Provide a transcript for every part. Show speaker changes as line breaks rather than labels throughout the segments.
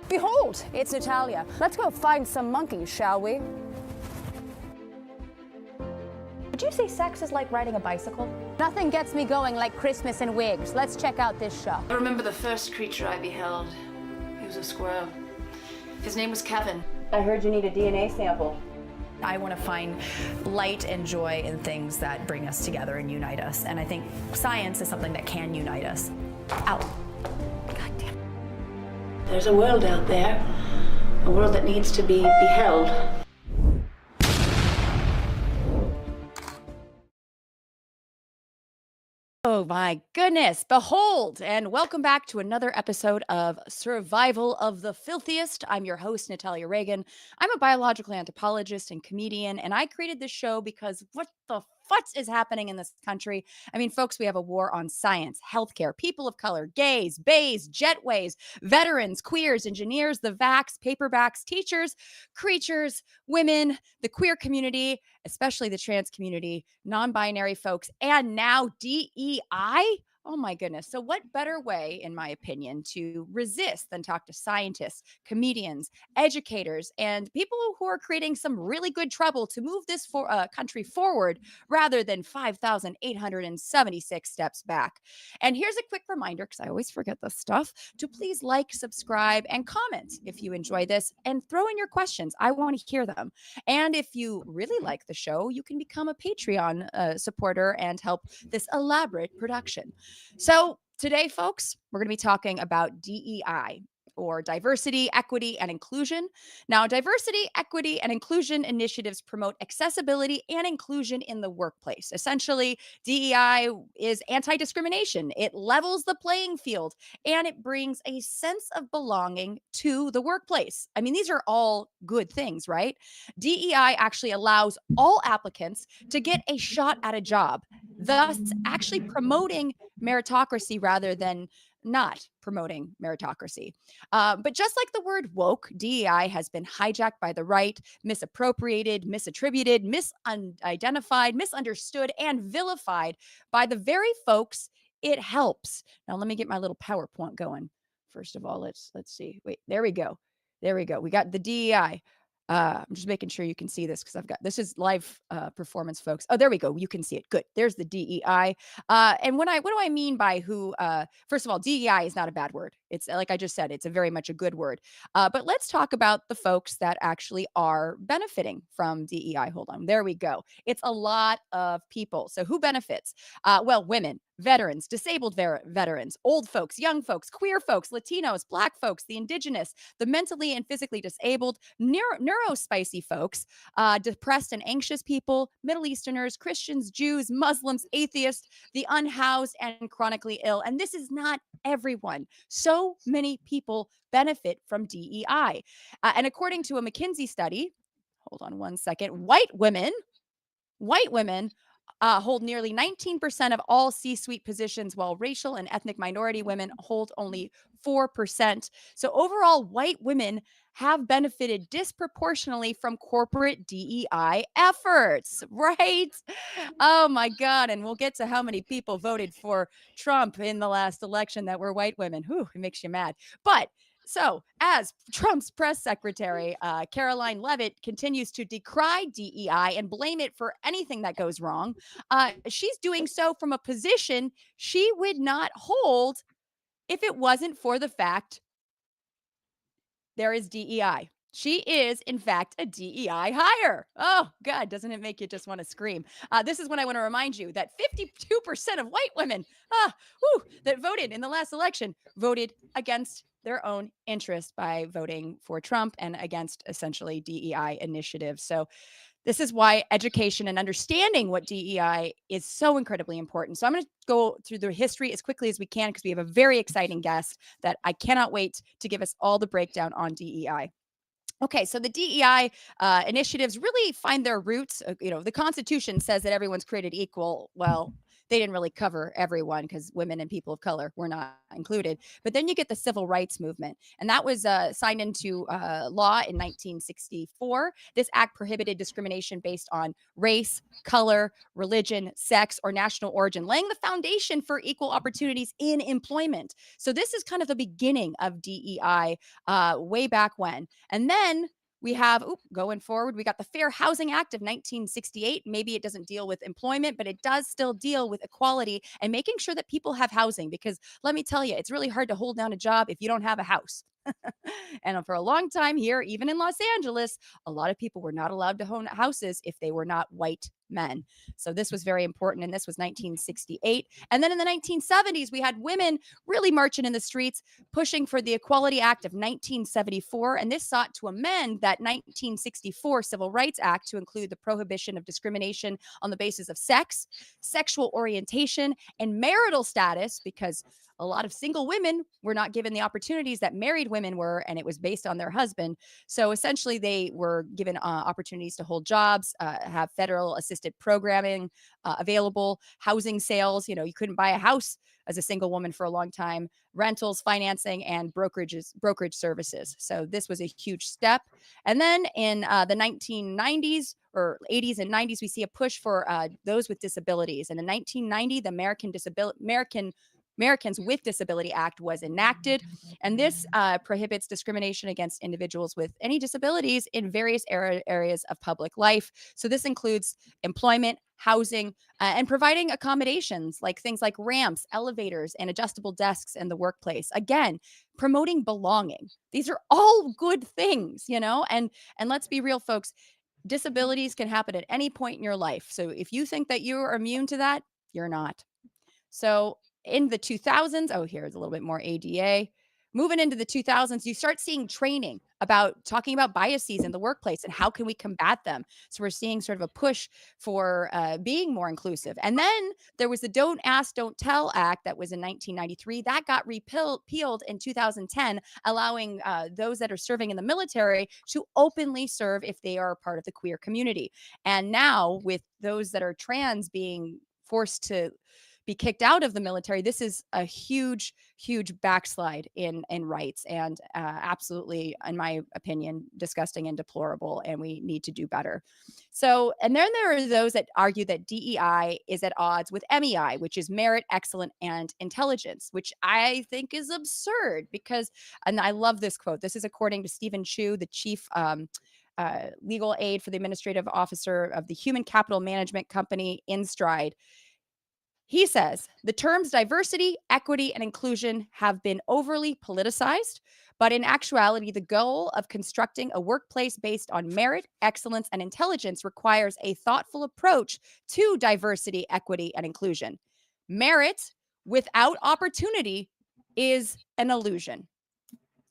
Behold, it's Natalia. Let's go find some monkeys, shall we?
Would you say sex is like riding a bicycle?
Nothing gets me going like Christmas and wigs. Let's check out this show.
I remember the first creature I beheld. He was a squirrel. His name was Kevin.
I heard you need a DNA sample.
I want to find light and joy in things that bring us together and unite us. And I think science is something that can unite us. Ow. God damn.
There's a world out there, a world that needs to be beheld.
Oh my goodness. Behold, and welcome back to another episode of Survival of the Filthiest. I'm your host, Natalia Reagan. I'm a biological anthropologist and comedian, and I created this show because what the futz is happening in this country? I mean, folks, we have a war on science, healthcare, people of color, gays, bays, jetways, veterans, queers, engineers, the vax, paperbacks, teachers, creatures, women, the queer community, especially the trans community, non-binary folks, and now DEI. Oh my goodness. So what better way, in my opinion, to resist than talk to scientists, comedians, educators, and people who are creating some really good trouble to move this country forward rather than 5,876 steps back. And here's a quick reminder, because I always forget this stuff, to please like, subscribe, and comment if you enjoy this, and throw in your questions. I want to hear them. And if you really like the show, you can become a Patreon supporter and help this elaborate production. So today, folks, we're going to be talking about DEI, or diversity, equity, and inclusion. Now, diversity, equity, and inclusion initiatives promote accessibility and inclusion in the workplace. Essentially, DEI is anti-discrimination. It levels the playing field, and it brings a sense of belonging to the workplace. I mean, these are all good things, right? DEI actually allows all applicants to get a shot at a job, thus actually promoting meritocracy rather than not promoting meritocracy. But just like the word woke, DEI has been hijacked by the right, misappropriated, misattributed, misidentified, misunderstood, and vilified by the very folks it helps. Now, let me get my little PowerPoint going. First of all, let's see. Wait, there we go. There we go. We got the DEI. I'm just making sure you can see this because I've got this is live performance, folks. Oh, there we go. You can see it. Good. There's the DEI. And what do I mean by who? First of all, DEI is not a bad word. It's like I just said, it's a very much a good word. But let's talk about the folks that actually are benefiting from DEI. Hold on. There we go. It's a lot of people. So who benefits? Well, women, veterans, disabled veterans, old folks, young folks, queer folks, Latinos, Black folks, the indigenous, the mentally and physically disabled, neurospicy folks, depressed and anxious people, Middle Easterners, Christians, Jews, Muslims, atheists, the unhoused, and chronically ill. And this is not everyone. So many people benefit from DEI. And according to a McKinsey study, hold on one second, white women hold nearly 19% of all C-suite positions, while racial and ethnic minority women hold only 4%. So overall, white women have benefited disproportionately from corporate DEI efforts, right? Oh my God. And we'll get to how many people voted for Trump in the last election that were white women. Whew, it makes you mad. But so, as Trump's press secretary, Caroline Leavitt, continues to decry DEI and blame it for anything that goes wrong, she's doing so from a position she would not hold if it wasn't for the fact there is DEI. She is, in fact, a DEI hire. Oh, God, doesn't it make you just want to scream? This is when I want to remind you that 52% of white women that voted in the last election voted against their own interest by voting for Trump and against essentially DEI initiatives. So this is why education and understanding what DEI is so incredibly important. So I'm going to go through the history as quickly as we can because we have a very exciting guest that I cannot wait to give us all the breakdown on DEI. Okay, so the DEI initiatives really find their roots. The Constitution says that everyone's created equal. Well, they didn't really cover everyone because women and people of color were not included. But then you get the civil rights movement, and that was signed into law in 1964. This act prohibited discrimination based on race, color, religion, sex, or national origin, laying the foundation for equal opportunities in employment. So this is kind of the beginning of DEI way back when. And then we have, going forward, we got the Fair Housing Act of 1968. Maybe it doesn't deal with employment, but it does still deal with equality and making sure that people have housing. Because let me tell you, it's really hard to hold down a job if you don't have a house. And for a long time here, even in Los Angeles, a lot of people were not allowed to own houses if they were not white men. So this was very important. And this was 1968. And then in the 1970s, we had women really marching in the streets, pushing for the Equality Act of 1974. And this sought to amend that 1964 Civil Rights Act to include the prohibition of discrimination on the basis of sex, sexual orientation, and marital status, because a lot of single women were not given the opportunities that married women were, and it was based on their husband. So essentially, they were given opportunities to hold jobs, have federal assisted programming available, housing sales. You couldn't buy a house as a single woman for a long time, rentals, financing, and brokerage services. So this was a huge step. And then in the 1990s or 80s and 90s, we see a push for those with disabilities. And in 1990, the Americans with Disability Act was enacted, and this prohibits discrimination against individuals with any disabilities in various areas of public life. So this includes employment, housing, and providing accommodations like things like ramps, elevators, and adjustable desks in the workplace. Again, promoting belonging. These are all good things, and let's be real, folks. Disabilities can happen at any point in your life. So if you think that you are immune to that, you're not. So in the 2000s, here's a little bit more ADA. Moving into the 2000s, you start seeing training about talking about biases in the workplace and how can we combat them. So we're seeing sort of a push for being more inclusive. And then there was the Don't Ask, Don't Tell Act that was in 1993. That got repealed in 2010, allowing those that are serving in the military to openly serve if they are part of the queer community. And now with those that are trans being forced to be kicked out of the military, this is a huge backslide in rights, and absolutely, in my opinion, disgusting and deplorable, and we need to do better. So, and then there are those that argue that DEI is at odds with MEI, which is merit, excellence, and intelligence, which I think is absurd because, and I love this quote. This is according to Stephen Chu, the chief legal aid for the administrative officer of the human capital management company InStride. He says the terms diversity, equity, and inclusion have been overly politicized, but in actuality, the goal of constructing a workplace based on merit, excellence, and intelligence requires a thoughtful approach to diversity, equity, and inclusion. Merit without opportunity is an illusion.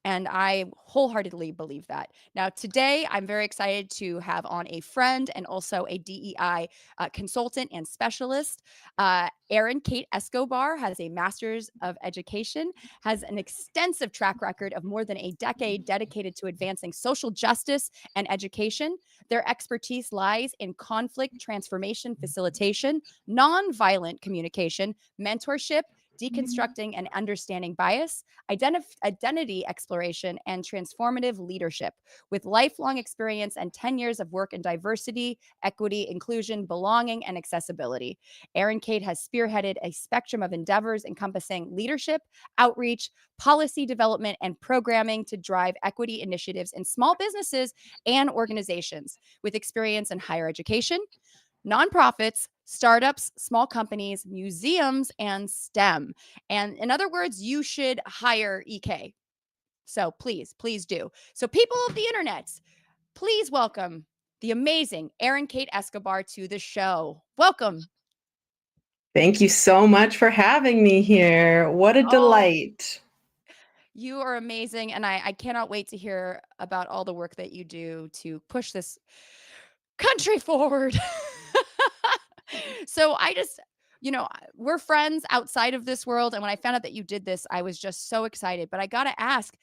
And I wholeheartly believe that. Now, today, I'm very excited to have on a friend and also a DEI consultant and specialist. Erin-Kate Escobar has a master's of education, has an extensive track record of more than a decade dedicated to advancing social justice and education. Their expertise lies in conflict transformation facilitation, nonviolent communication, mentorship, deconstructing and understanding bias, identity exploration, and transformative leadership. With lifelong experience and 10 years of work in diversity, equity, inclusion, belonging, and accessibility, Erin-Kate has spearheaded a spectrum of endeavors encompassing leadership, outreach, policy development, and programming to drive equity initiatives in small businesses and organizations. With experience in higher education, nonprofits, startups, small companies, museums, and STEM. And in other words, you should hire EK. So please do. So people of the internet, please welcome the amazing Erin-Kate Escobar to the show. Welcome.
Thank you so much for having me here. What a delight.
You are amazing. And I cannot wait to hear about all the work that you do to push this country forward. So we're friends outside of this world. And when I found out that you did this, I was just so excited. But I got to ask,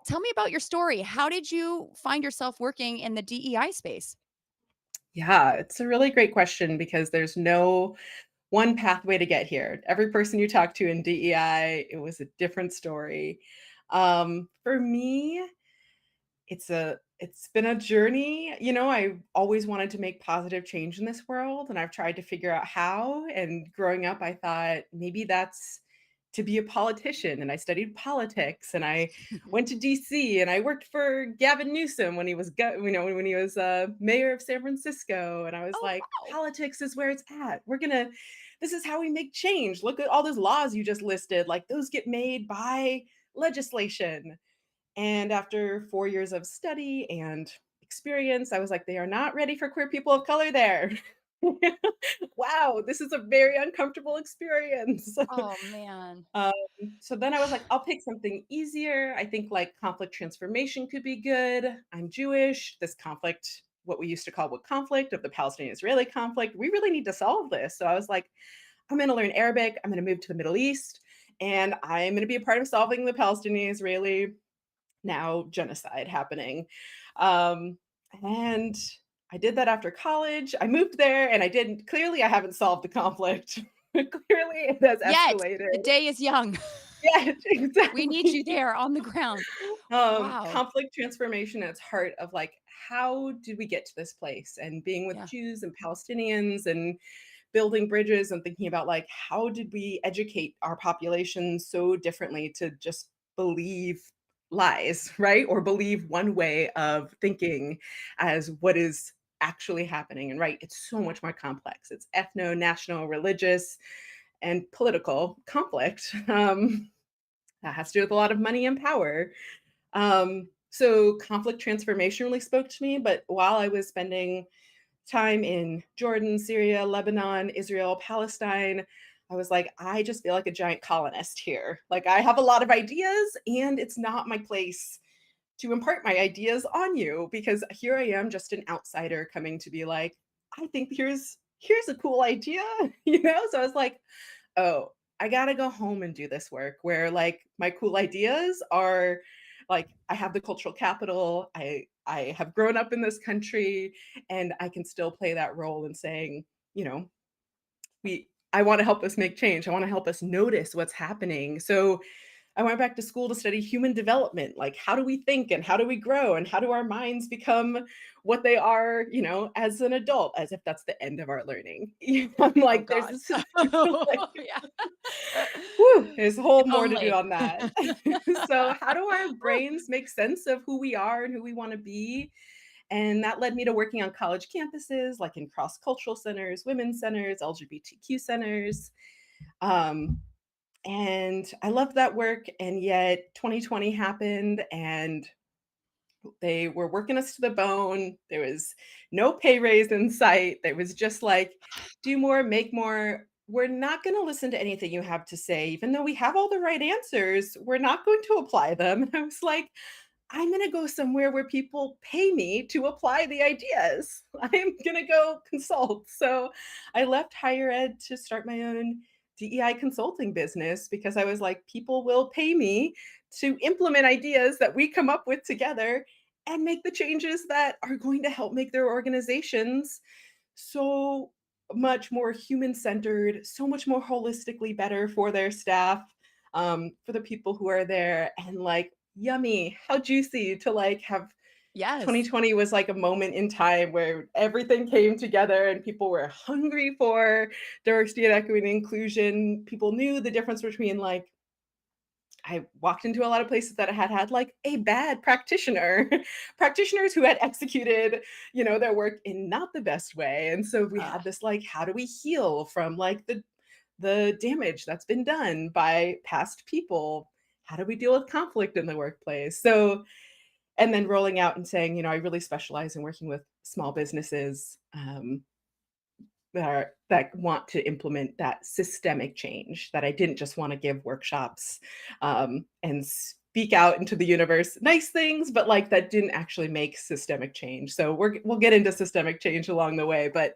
tell me about your story. How did you find yourself working in the DEI space?
Yeah, it's a really great question because there's no one pathway to get here. Every person you talk to in DEI, it was a different story. For me, it's been a journey. I always wanted to make positive change in this world, and I've tried to figure out how. And growing up, I thought maybe that's to be a politician, and I studied politics, and I went to DC, and I worked for Gavin Newsom when he was when he was mayor of San Francisco, and I was
Oh,
like,
wow.
politics is where it's at. This is how we make change. Look at all those laws you just listed, like those get made by legislation. And after 4 years of study and experience, I was like, they are not ready for queer people of color there. Wow, this is a very uncomfortable experience.
Oh, man.
um, so then I was like, I'll pick something easier. I think like conflict transformation could be good. I'm Jewish. This conflict, what we used to call conflict of the Palestinian Israeli conflict, we really need to solve this. So I was like, I'm going to learn Arabic. I'm going to move to the Middle East, and I'm going to be a part of solving the Palestinian Israeli now genocide happening. Um, and I did that after college. I moved there, and clearly I haven't solved the conflict. Clearly it has
Yet,
escalated.
the day is young.
Yeah,
We need you
exactly.
there on the ground. Wow.
Conflict transformation at its heart of like, how did we get to this place? And being with
Yeah.
Jews and Palestinians and building bridges and thinking about like, how did we educate our population so differently to just believe lies, right? Or believe one way of thinking as what is actually happening. And right, it's so much more complex. It's ethno, national, religious, and political conflict. That has to do with a lot of money and power. So conflict transformation really spoke to me. But while I was spending time in Jordan, Syria, Lebanon, Israel, Palestine, I was like, I just feel like a giant colonist here. Like I have a lot of ideas, and it's not my place to impart my ideas on you, because here I am, just an outsider coming to be like, I think here's a cool idea, So I was like, oh, I gotta go home and do this work where like my cool ideas are like I have the cultural capital. I have grown up in this country, and I can still play that role in saying, you know, I want to help us make change. I want to help us notice what's happening. So I went back to school to study human development. Like, how do we think and how do we grow and how do our minds become what they are, as an adult, as if that's the end of our learning. I'm
Oh,
like, there's
God.
this, like,
Yeah.
whew, there's a whole
If
more to do
only.
on that. So, how do our brains make sense of who we are and who we want to be? And that led me to working on college campuses, like in cross cultural centers, women's centers, LGBTQ centers. Um, and I loved that work. And yet 2020 happened, and they were working us to the bone. There was no pay raise in sight. There was just like, do more, make more. We're not going to listen to anything you have to say, even though we have all the right answers. We're not going to apply them. And I was like, I'm going to go somewhere where people pay me to apply the ideas. I'm going to go consult. So I left higher ed to start my own DEI consulting business, because I was like, people will pay me to implement ideas that we come up with together and make the changes that are going to help make their organizations so much more human centered, so much more holistically better for their staff, for the people who are there. And like, yummy, how juicy to like have
Yes.
2020 was like a moment in time where everything came together and people were hungry for diversity and equity and inclusion. People knew the difference between like, I walked into a lot of places that had like a bad practitioner, practitioners who had executed, their work in not the best way. And so we
Uh,
had this like, how do we heal from like the damage that's been done by past people? How do we deal with conflict in the workplace? So, and then rolling out and saying, I really specialize in working with small businesses, that want to implement that systemic change, that I didn't just want to give workshops, and speak out into the universe nice things, but like that didn't actually make systemic change. So we'll get into systemic change along the way, but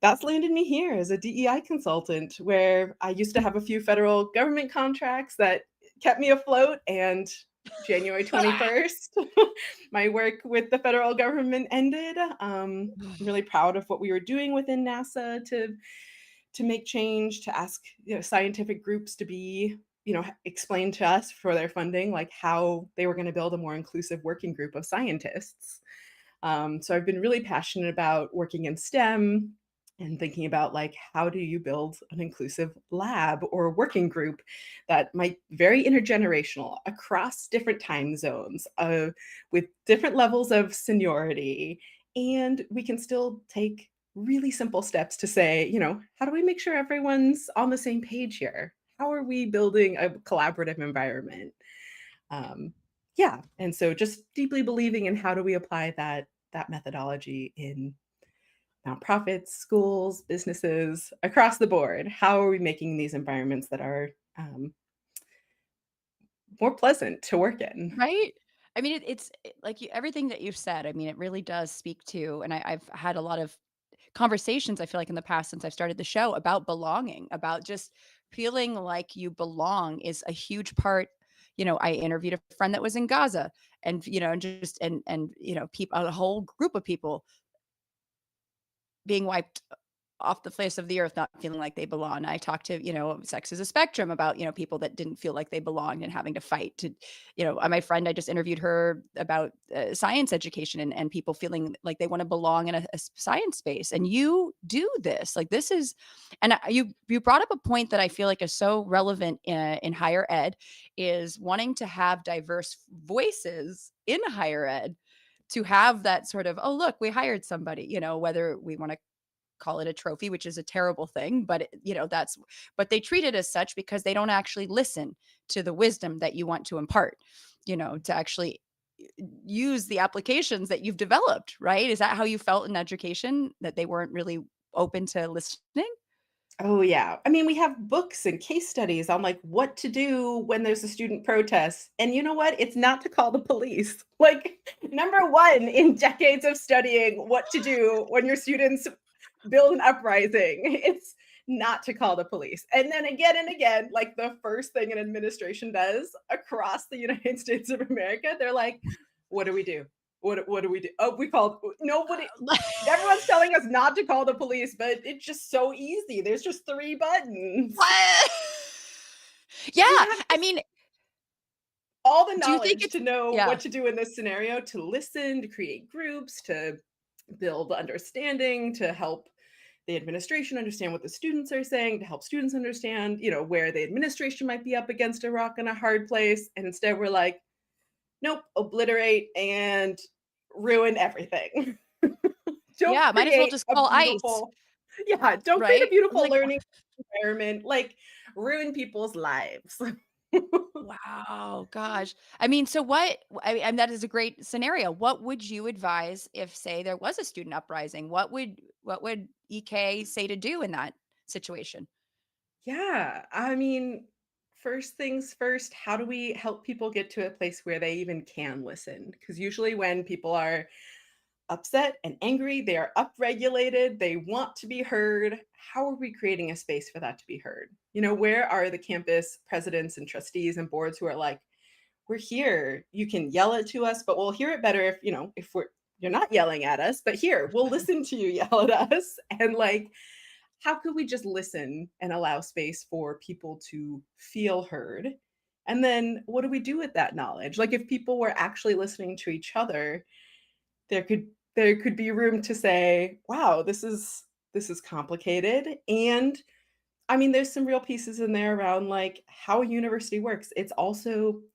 that's landed me here as a DEI consultant, where I used to have a few federal government contracts that kept me afloat. And January 21st, my work with the federal government ended. I'm really proud of what we were doing within NASA to to make change, to ask, scientific groups to be, explain to us for their funding, like how they were going to build a more inclusive working group of scientists. So I've been really passionate about working in STEM and thinking about like how do you build an inclusive lab or working group that might very intergenerational across different time zones, with different levels of seniority, and we can still take really simple steps to say, how do we make sure everyone's on the same page here? How are we building a collaborative environment? Yeah, and so just deeply believing in how do we apply that methodology in nonprofits, schools, businesses, across the board. How are we making these environments that are more pleasant to work in?
Right? I mean, like everything that you've said, I mean, it really does speak to, and I've had a lot of conversations, I feel like in the past since I've started the show about belonging, about just feeling like you belong is a huge part. I interviewed a friend that was in Gaza and, and just, people, a whole group of people being wiped off the face of the earth, not feeling like they belong. I talked to, Sex is a Spectrum about, people that didn't feel like they belonged and having to fight to, my friend, I just interviewed her about science education and people feeling like they want to belong in a science space. And you do this, like this is, and you brought up a point that I feel like is so relevant in higher ed, is wanting to have diverse voices in higher ed, to have that sort of, oh, look, we hired somebody, whether we want to call it a trophy, which is a terrible thing, but but they treat it as such because they don't actually listen to the wisdom that you want to impart, to actually use the applications that you've developed, right? Is that how you felt in education, that they weren't really open to listening?
Oh yeah. I mean, we have books and case studies on like what to do when there's a student protest. And you know what? It's not to call the police. Like number one in decades of studying what to do when your students build an uprising, it's not to call the police. And then again and again, like the first thing an administration does across the United States of America, they're like, what do we do? What do we do? Oh, we called nobody. Everyone's telling us not to call the police, but it's just so easy. There's just 3 buttons.
What? Yeah,
We have
I mean,
all the
do you think
knowledge
it's
to know
yeah.
what to do in this scenario, to listen, to create groups, to build understanding, to help the administration understand what the students are saying, to help students understand, where the administration might be up against a rock and a hard place. And instead we're like, nope, obliterate and ruin everything. Don't
Yeah, might as well
create
just
a
call ICE,
beautiful, yeah, don't create a
right? I'm
beautiful
like,
learning environment, like ruin people's lives.
wow, gosh. I mean, so and that is a great scenario. What would you advise if, say, there was a student uprising? What would EK say to do in that situation?
Yeah, I mean, first things first, how do we help people get to a place where they even can listen? Because usually when people are upset and angry, they are upregulated, they want to be heard. How are we creating a space for that to be heard? Where are the campus presidents and trustees and boards who are like, we're here. You can yell it to us, but we'll hear it better if you're not yelling at us, but here, we'll listen to you yell at us. And like, how could we just listen and allow space for people to feel heard? And then what do we do with that knowledge? Like if people were actually listening to each other, there could be room to say, wow, this is complicated. And I mean, there's some real pieces in there around like how a university works. It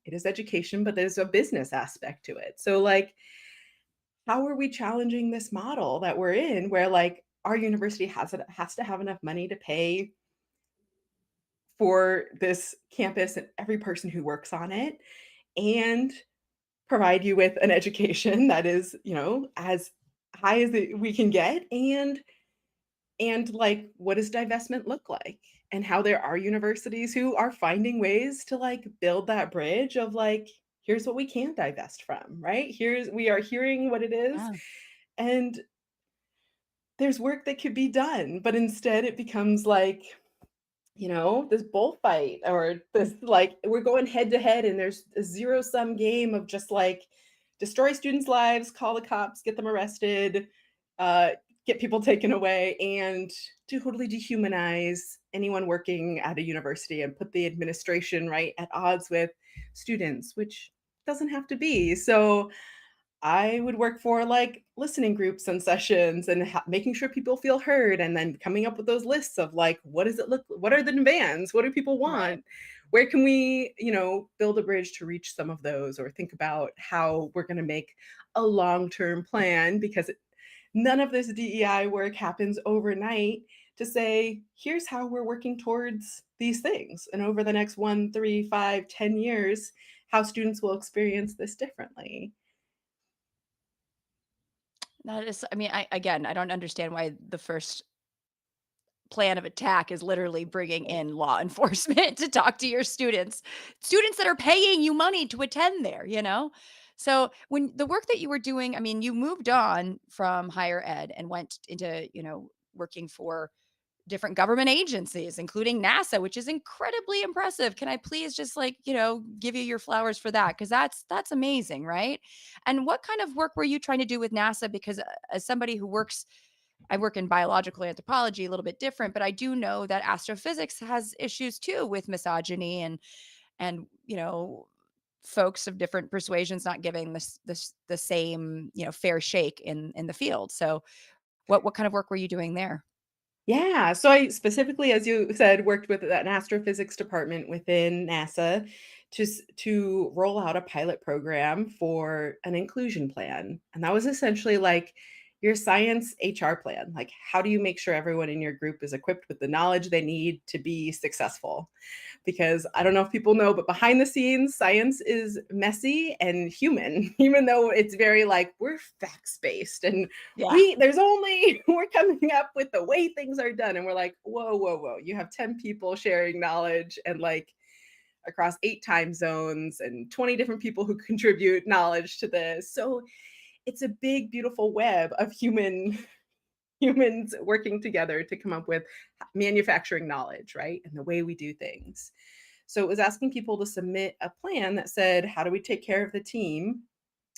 is education, but there's a business aspect to it. So like, how are we challenging this model that we're in where like our university has to have enough money to pay for this campus and every person who works on it, and provide you with an education that is, as high as we can get, and like what does divestment look like, and how there are universities who are finding ways to like build that bridge of like, here's what we can't divest from, right? We are hearing what it is,
Yeah.
and there's work that could be done, but instead it becomes like, this bullfight, or this like we're going head to head, and there's a zero sum game of just like destroy students' lives, call the cops, get them arrested, uh, get people taken away and to totally dehumanize anyone working at a university and put the administration right at odds with students, which doesn't have to be. So I would work for like listening groups and sessions and making sure people feel heard and then coming up with those lists of like what does it look what are the demands, what do people
Right.
want, where can we build a bridge to reach some of those or think about how we're going to make a long-term plan because none of this DEI work happens overnight to say, here's how we're working towards these things. And over the next 1, 3, 5, 10 years, how students will experience this differently.
That is, I mean, I don't understand why the first plan of attack is literally bringing in law enforcement to talk to your students that are paying you money to attend there, you know? So when the work that you were doing, I mean, you moved on from higher ed and went into, working for different government agencies, including NASA, which is incredibly impressive. Can I please just like, give you your flowers for that? Because that's amazing, right? And what kind of work were you trying to do with NASA? Because as somebody who works I work in biological anthropology, a little bit different, but I do know that astrophysics has issues too with misogyny and folks of different persuasions not giving the same fair shake in the field. So what kind of work were you doing there?
Yeah. So I specifically, as you said, worked with an astrophysics department within NASA to roll out a pilot program for an inclusion plan. And that was essentially like your science HR plan. Like, how do you make sure everyone in your group is equipped with the knowledge they need to be successful? Because I don't know if people know, but behind the scenes, science is messy and human, even though it's very like we're facts based and
Yeah.
there's only we're coming up with the way things are done. And we're like, whoa, whoa, whoa. You have 10 people sharing knowledge and like across 8 time zones and 20 different people who contribute knowledge to this. So it's a big, beautiful web of humans working together to come up with manufacturing knowledge, right? And the way we do things. So it was asking people to submit a plan that said, how do we take care of the team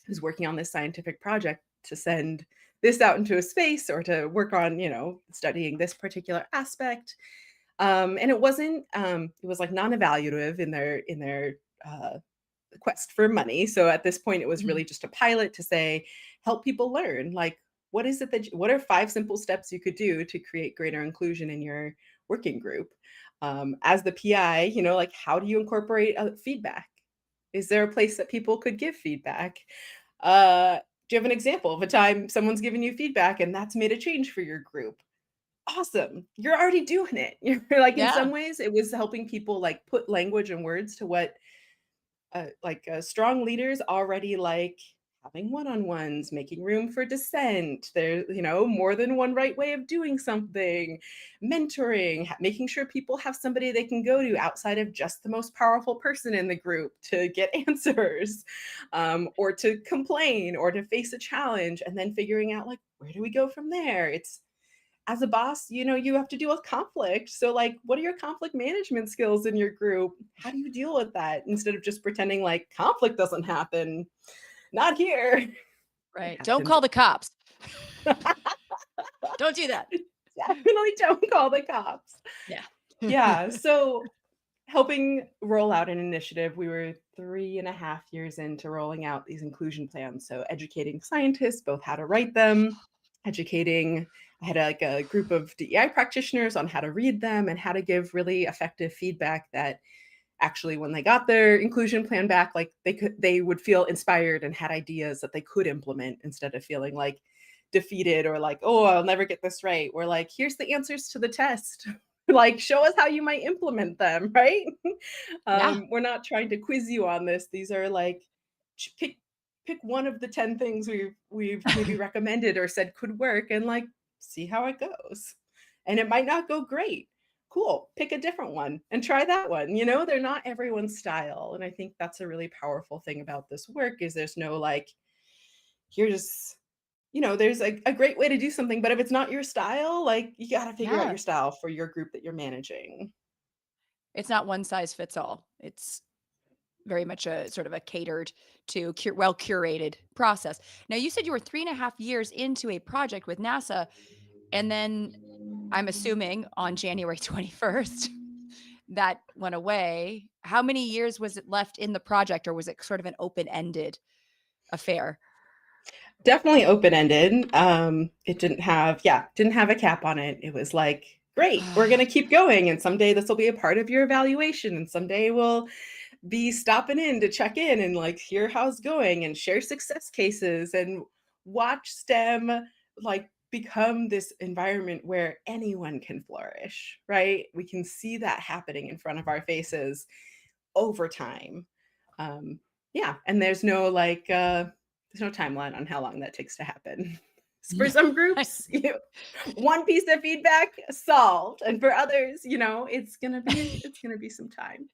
who's working on this scientific project to send this out into a space or to work on, studying this particular aspect. And it wasn't, it was like non-evaluative in their quest for money. So at this point, it was
Mhm.
really just a pilot to say, help people learn. Like, what is it what are 5 simple steps you could do to create greater inclusion in your working group? As the PI, like, how do you incorporate feedback? Is there a place that people could give feedback? Do you have an example of a time someone's given you feedback and that's made a change for your group? Awesome. You're already doing it. You're like, in
Yeah.
some ways, it was helping people like put language and words to what strong leaders already like having one-on-ones, making room for dissent. There's, more than one right way of doing something, mentoring, making sure people have somebody they can go to outside of just the most powerful person in the group to get answers, or to complain or to face a challenge, and then figuring out like, where do we go from there? It's as a boss, you have to deal with conflict. So, like, what are your conflict management skills in your group? How do you deal with that instead of just pretending like conflict doesn't happen? Not here. It
Right. Don't
happens.
call the cops. Don't do that.
Definitely don't call the cops.
Yeah.
Yeah. So, helping roll out an initiative, we were 3.5 years into rolling out these inclusion plans. So, educating scientists both how to write them, educating. I had like a group of DEI practitioners on how to read them and how to give really effective feedback that actually when they got their inclusion plan back, like they would feel inspired and had ideas that they could implement instead of feeling like defeated or like, oh, I'll never get this right. We're like, here's the answers to the test. Like, show us how you might implement them, right?
Yeah.
We're not trying to quiz you on this. These are like pick one of the 10 things we've maybe recommended or said could work and like see how it goes. And it might not go great. Cool. Pick a different one and try that one. They're not everyone's style. And I think that's a really powerful thing about this work is there's no like, here's, there's a great way to do something, but if it's not your style, like you got to figure out
Yeah.
your style for your group that you're managing.
It's not one size fits all. It's very much a sort of a catered to well curated process. Now, you said you were 3.5 years into a project with NASA. And then I'm assuming on January 21st, that went away. How many years was it left in the project, or was it sort of an open-ended affair?
Definitely open-ended. It didn't have a cap on it. It was like, great, we're going to keep going. And someday this will be a part of your evaluation. And someday we'll be stopping in to check in and like hear how it's going and share success cases and watch STEM like become this environment where anyone can flourish, right? We can see that happening in front of our faces over time. Um, yeah, and there's no timeline on how long that takes to happen. For some groups, one piece of feedback solved, and for others, it's gonna be some time.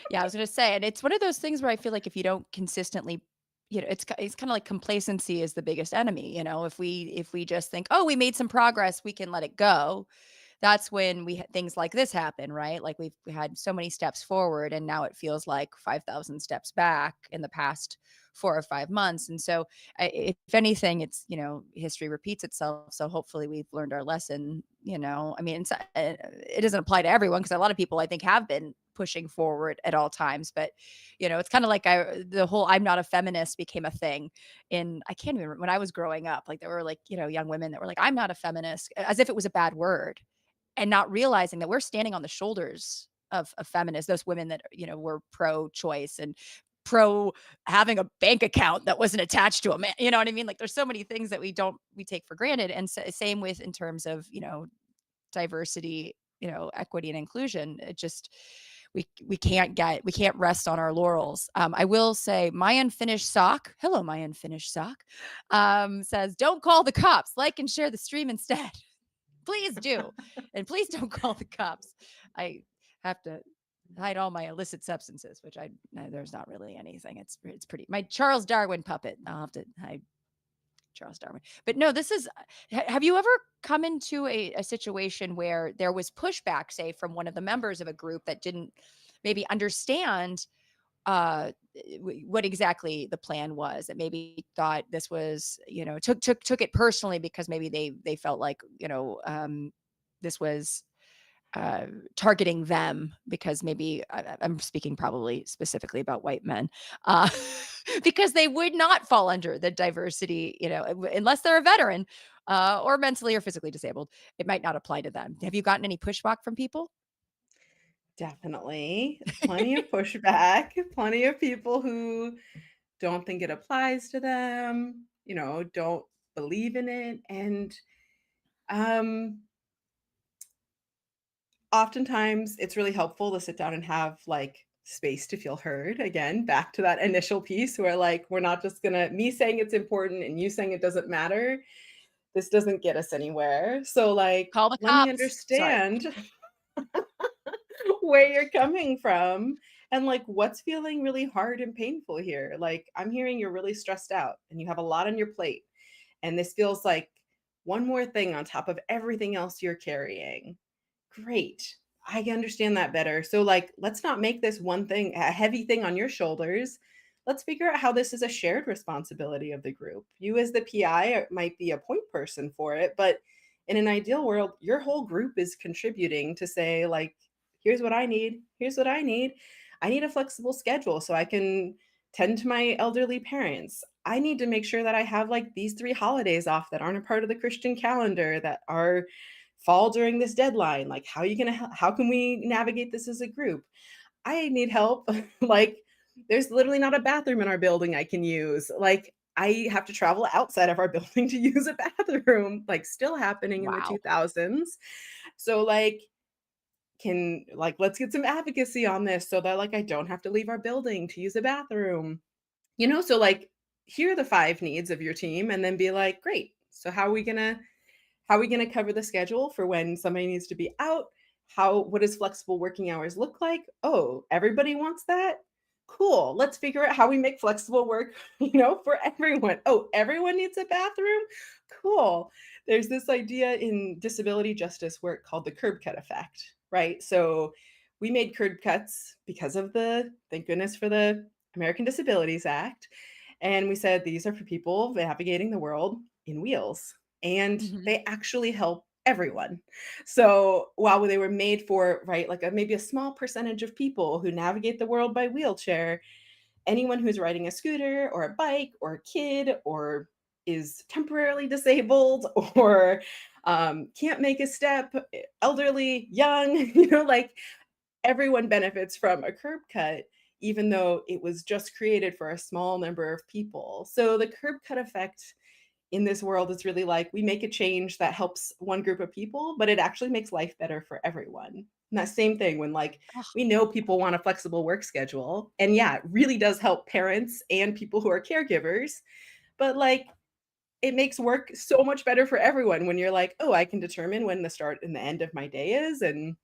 Yeah, I was gonna say, and it's one of those things where I feel like if you don't consistently, it's kind of like complacency is the biggest enemy. If we just think, oh, we made some progress, we can let it go. That's when things like this happen, right? Like we had so many steps forward, and now it feels like 5,000 steps back in the past 4 or 5 months. And so, if anything, it's history repeats itself. So hopefully, we've learned our lesson. I mean, it doesn't apply to everyone because a lot of people I think have been pushing forward at all times. But it's kind of like the whole "I'm not a feminist" became a thing. I can't even remember when I was growing up. Like there were like young women that were like, "I'm not a feminist," as if it was a bad word, and not realizing that we're standing on the shoulders of feminists, those women that, were pro-choice and pro having a bank account that wasn't attached to a man. You know what I mean? Like there's so many things that we take for granted. And same with in terms of, diversity, equity and inclusion. It just we can't rest on our laurels. I will say my unfinished sock, hello, my unfinished sock, says, don't call the cops, like and share the stream instead. Please do. And please don't call the cops. I have to hide all my illicit substances, which there's not really anything. It's pretty, my Charles Darwin puppet. I'll have to hide Charles Darwin. But no, have you ever come into a situation where there was pushback, say, from one of the members of a group that didn't maybe understand what exactly the plan was, that maybe thought this was, took it personally because maybe they felt like, this was targeting them because maybe I'm speaking probably specifically about white men, uh, because they would not fall under the diversity, unless they're a veteran or mentally or physically disabled. It might not apply to them. Have you gotten any pushback from people?
Definitely. Plenty of pushback, plenty of people who don't think it applies to them, don't believe in it. And um, oftentimes it's really helpful to sit down and have like space to feel heard. Again, back to that initial piece where like we're not just gonna me saying it's important and you saying it doesn't matter. This doesn't get us anywhere. So like
Call the
let me
cops. Sorry.
understand where you're coming from and like what's feeling really hard and painful here. Like I'm hearing you're really stressed out and you have a lot on your plate. And this feels like one more thing on top of everything else you're carrying. Great. I understand that better. So like let's not make this one thing a heavy thing on your shoulders. Let's figure out how this is a shared responsibility of the group. You as the PI might be a point person for it, but in an ideal world, your whole group is contributing to say like here's what I need. Here's what I need. I need a flexible schedule so I can tend to my elderly parents. I need to make sure that I have like these 3 holidays off that aren't a part of the Christian calendar that are fall during this deadline. Like how can we navigate this as a group? I need help. Like there's literally not a bathroom in our building I can use. Like I have to travel outside of our building to use a bathroom, like still happening in the
Wow.
2000s. So like let's get some advocacy on this so that like I don't have to leave our building to use a bathroom. So like here are the 5 needs of your team and then be like, great. So how are we going to cover the schedule for when somebody needs to be out? What does flexible working hours look like? Oh, everybody wants that? Cool. Let's figure out how we make flexible work, for everyone. Oh, everyone needs a bathroom? Cool. There's this idea in disability justice work called the curb cut effect, right? So we made curb cuts because of thank goodness for the American Disabilities Act. And we said these are for people navigating the world in wheels. and
Mhm.
they actually help everyone. So while they were made for, right, like maybe a small percentage of people who navigate the world by wheelchair, anyone who's riding a scooter or a bike or a kid or is temporarily disabled or can't make a step, elderly, young, like everyone benefits from a curb cut, even though it was just created for a small number of people. So the curb cut effect in this world is really like we make a change that helps one group of people, but it actually makes life better for everyone. And that same thing when like we know people want a flexible work schedule. And yeah, it really does help parents and people who are caregivers. But like it makes work so much better for everyone when you're like, oh, I can determine when the start and the end of my day is and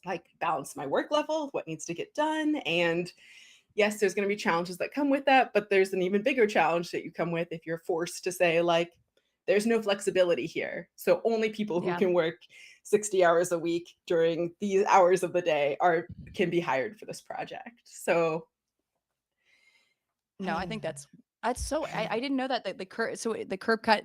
like balance my work level, what needs to get done. And yes, there's going to be challenges that come with that, but there's an even bigger challenge that you come with if you're forced to say like, there's no flexibility here. So only people who
Yeah.
can work 60 hours a week during these hours of the day can be hired for this project. So
No, I think that's so I didn't know that the curb cut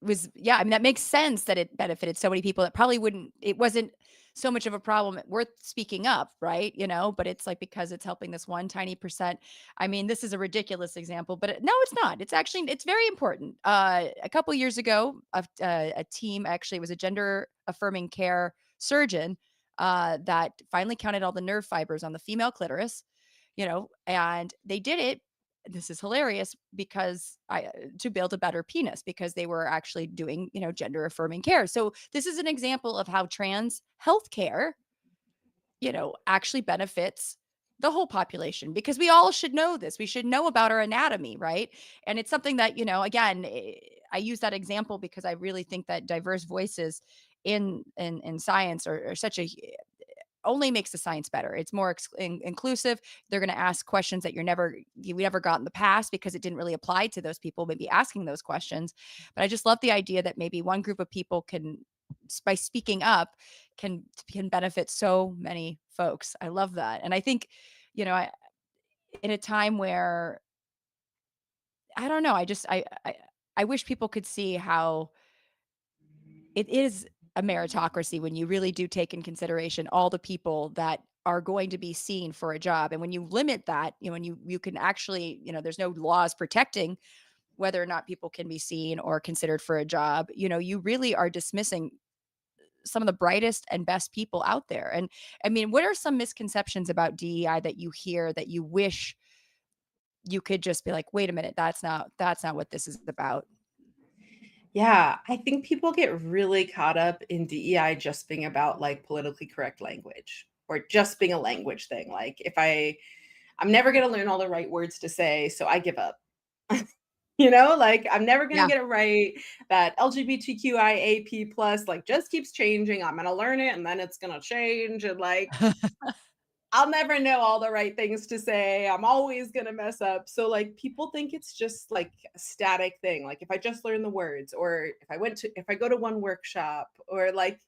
was yeah, I mean, that makes sense that it benefited so many people that probably wouldn't it wasn't so much of a problem worth speaking up, right? But it's like because it's helping this one tiny percent. I mean, this is a ridiculous example, but no, it's not. It's very important. A couple years ago, a team actually it was a gender affirming care surgeon that finally counted all the nerve fibers on the female clitoris, and they did it this is hilarious because to build a better penis because they were actually doing, gender affirming care. So this is an example of how trans healthcare, actually benefits the whole population because we all should know this. We should know about our anatomy, right? And it's something that, again, I use that example because I really think that diverse voices in science are such a only makes the science better. It's more inclusive. They're going to ask questions that you never got in the past because it didn't really apply to those people maybe asking those questions. But I just love the idea that maybe one group of people can by speaking up can benefit so many folks. I love that. And I think, I in a time where I don't know, I wish people could see how it is a meritocracy when you really do take in consideration all the people that are going to be seen for a job. And when you limit that, when you can actually, there's no laws protecting whether or not people can be seen or considered for a job, you really are dismissing some of the brightest and best people out there. And I mean, what are some misconceptions about DEI that you hear that you wish you could just be like, wait a minute, that's not what this is about.
yeah, I think people get really caught up in DEI just being about like politically correct language or just being a language thing. Like if I'm never going to learn all the right words to say, so I give up. Like I'm never going to
Yeah.
get it right. That LGBTQIAP plus like just keeps changing. I'm going to learn it and then it's going to change. And like, I'll never know all the right things to say. I'm always going to mess up. So like people think it's just like a static thing. Like if I just learn the words or if I go to one workshop or like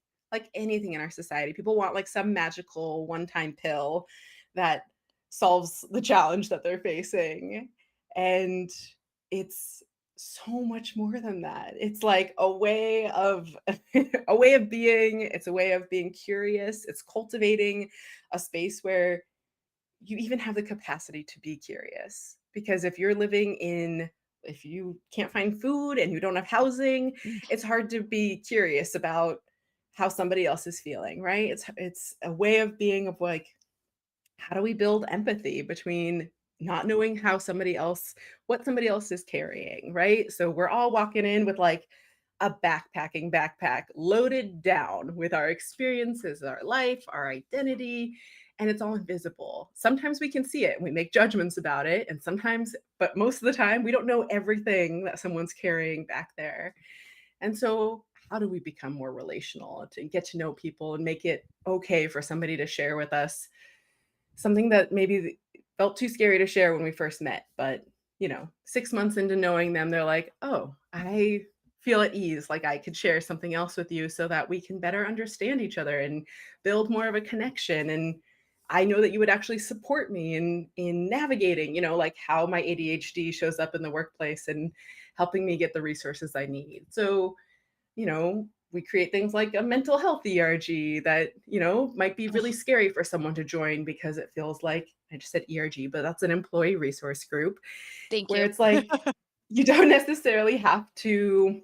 anything in our society, people want like some magical one-time pill that solves the challenge that they're facing. And it's so much more than that. It's like a way of a way of being, it's a way of being curious. It's cultivating a space where you even have the capacity to be curious. Because if you can't find food and you don't have housing,
Mm.
it's hard to be curious about how somebody else is feeling, right? It's a way of being of like, how do we build empathy between not knowing what somebody else is carrying, right? So we're all walking in with like a backpack loaded down with our experiences, our life, our identity, and it's all invisible. Sometimes we can see it and we make judgments about it, but most of the time we don't know everything that someone's carrying back there. And so how do we become more relational to get to know people and make it okay for somebody to share with us something that maybe felt too scary to share when we first met, but 6 months into knowing them, they're like, oh, I feel at ease, like I could share something else with you so that we can better understand each other and build more of a connection. And I know that you would actually support me in navigating, like how my ADHD shows up in the workplace and helping me get the resources I need. So we create things like a mental health ERG that, might be really scary for someone to join because it feels like, I just said ERG, but that's an employee resource group
Thank
where
you.
it's like you don't necessarily have to,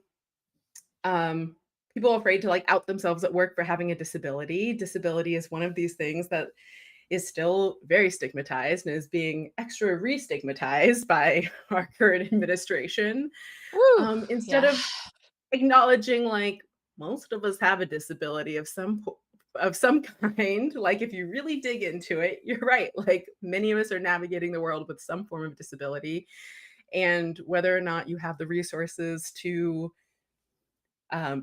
people are afraid to like out themselves at work for having a disability. Disability is one of these things that is still very stigmatized and is being extra re-stigmatized by our current administration.
Woo.
Instead
Yeah.
of acknowledging like most of us have a disability of some kind. Like if you really dig into it, you're right. Like many of us are navigating the world with some form of disability, and whether or not you have the resources to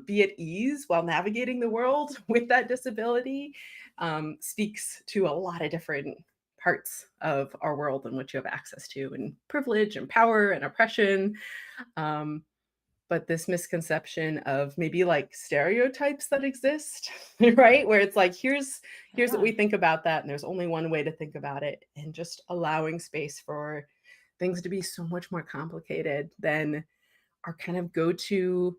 be at ease while navigating the world with that disability speaks to a lot of different parts of our world in which you have access to, and privilege and power and oppression. Um, but this misconception of maybe like stereotypes that exist, right? Where it's like, here's what
Yeah.
we think about that, and there's only one way to think about it, and just allowing space for things to be so much more complicated than our kind of go-to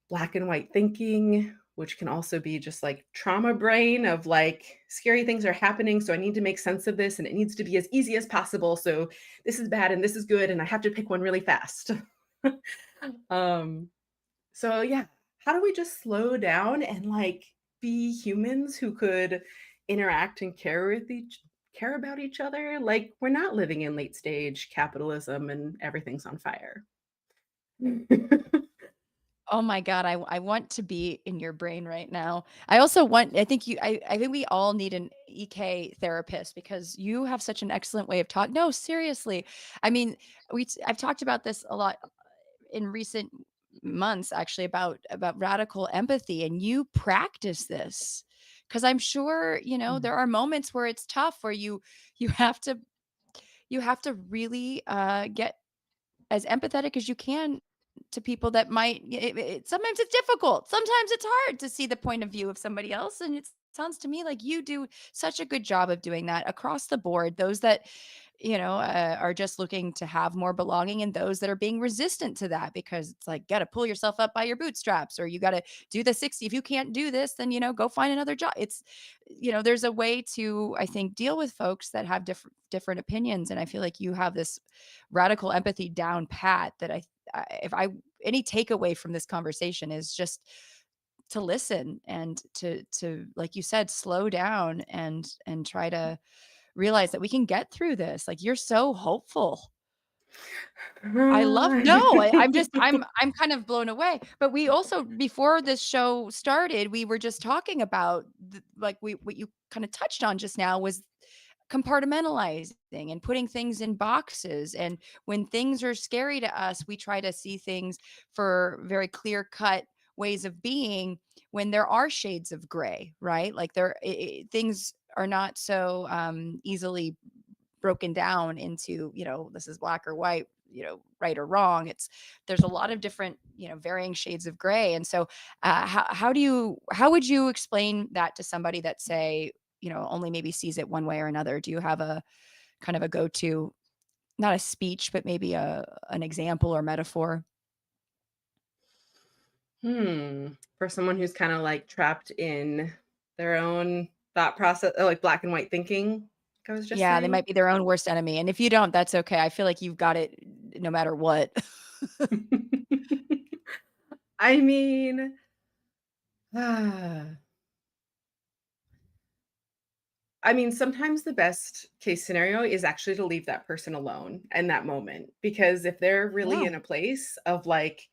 black and white thinking, which can also be just like trauma brain of like scary things are happening. So I need to make sense of this and it needs to be as easy as possible. So this is bad and this is good. And I have to pick one really fast. um, so yeah, how do we just slow down and like be humans who could interact and care about each other? Like we're not living in late stage capitalism and everything's on fire.
Oh my God, I want to be in your brain right now. I also want I think we all need an EK therapist because you have such an excellent way of talking. No, seriously. I mean, I've talked about this a lot in recent months actually about radical empathy, and you practice this. Cuz I'm sure, there are moments where it's tough where you have to really get as empathetic as you can to people that might sometimes it's difficult. Sometimes it's hard to see the point of view of somebody else, and it sounds to me like you do such a good job of doing that across the board. Those that are just looking to have more belonging, and those that are being resistant to that because it's like, got to pull yourself up by your bootstraps, or you got to do the 60. If you can't do this, then go find another job. It's there's a way to, I think, deal with folks that have different opinions, and I feel like you have this radical empathy down pat that if I any takeaway from this conversation is just to listen and to like you said, slow down and try to realize that we can get through this. Like, you're so hopeful. I love no, I'm kind of blown away. But we also, before this show started, we were just talking about what you kind of touched on just now was compartmentalizing and putting things in boxes. And when things are scary to us, we try to see things for very clear cut ways of being when there are shades of gray, right? Like things are not so easily broken down into, this is black or white, right or wrong. There's a lot of different, varying shades of gray. And so how would you explain that to somebody that say, only maybe sees it one way or another? Do you have a kind of a go-to, not a speech, but maybe an example or metaphor?
For someone who's kind of like trapped in their own thought process, like black and white thinking, like I was just
Yeah, they
saying.
might be their own worst enemy. And if you don't, that's okay. I feel like you've got it no matter what.
I mean, ah, sometimes the best case scenario is actually to leave that person alone in that moment. Because if they're really
Yeah.
in a place of like,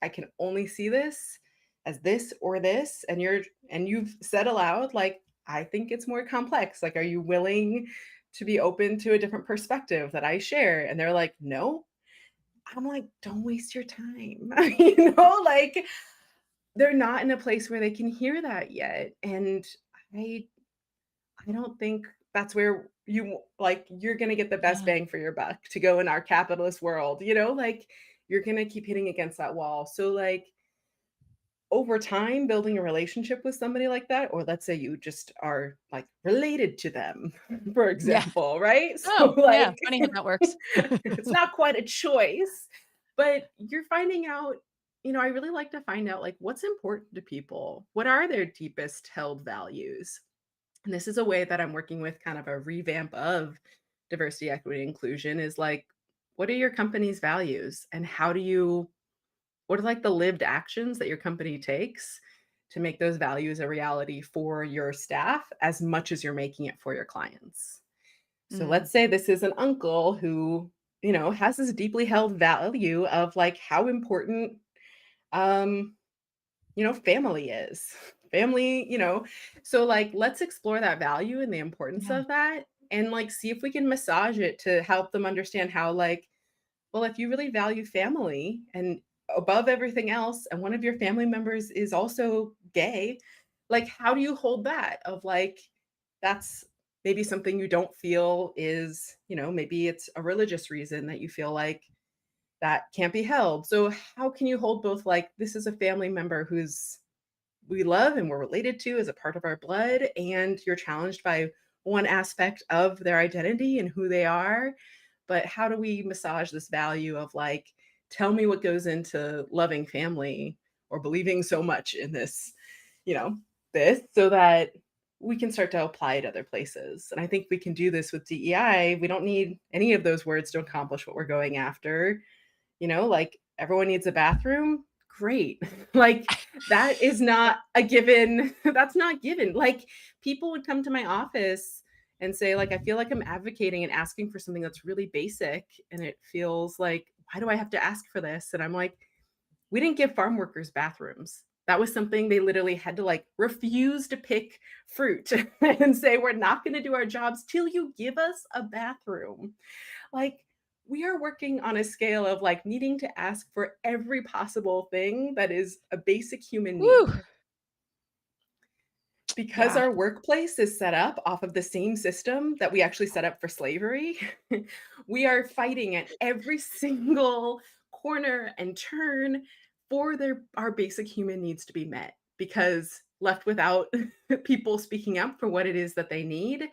I can only see this as this or this, and you've said aloud, like, I think it's more complex. Like, are you willing to be open to a different perspective that I share? And they're like, no. I'm like, don't waste your time. Like they're not in a place where they can hear that yet. And I I don't think that's where you're going to get the best
Yeah.
bang for your buck to go in our capitalist world, like you're going to keep hitting against that wall. So like over time building a relationship with somebody like that, or let's say you just are like related to them, for
Yeah.
example, right? So
Oh, yeah.
like
Funny how that works.
it's not quite a choice, but you're finding out I really like to find out like what's important to people. What are their deepest held values? And this is a way that I'm working with kind of a revamp of diversity, equity, inclusion is like, what are your company's values and what are like the lived actions that your company takes to make those values a reality for your staff as much as you're making it for your clients? So
Mm,
let's say this is an uncle who, has this deeply held value of like how important um family is. Family, so like let's explore that value and the importance
yeah.
of that and like see if we can massage it to help them understand how like, well, if you really value family and above everything else, and one of your family members is also gay, like how do you hold that of like that's maybe something you don't feel is, maybe it's a religious reason that you feel like that can't be held. So how can you hold both like this is a family member who's we love and we're related to as a part of our blood, and you're challenged by one aspect of their identity and who they are, but how do we massage this value of like tell me what goes into loving family or believing so much in this, you know this, so that we can start to apply it other places. And I think we can do this with DEI. We don't need any of those words to accomplish what we're going after. Like everyone needs a bathroom. Great. Like that is not a given. That's not given. Like people would come to my office and say, like, I feel like I'm advocating and asking for something that's really basic. And it feels like, why do I have to ask for this? And I'm like, we didn't give farm workers bathrooms. That was something they literally had to like refuse to pick fruit and say, we're not going to do our jobs till you give us a bathroom. Like, we are working on a scale of like needing to ask for every possible thing that is a basic human
Woo.
need. Because
Yeah.
our workplace is set up off of the same system that we actually set up for slavery, we are fighting at every single corner and turn for our basic human needs to be met. Because left without people speaking up for what it is that they need,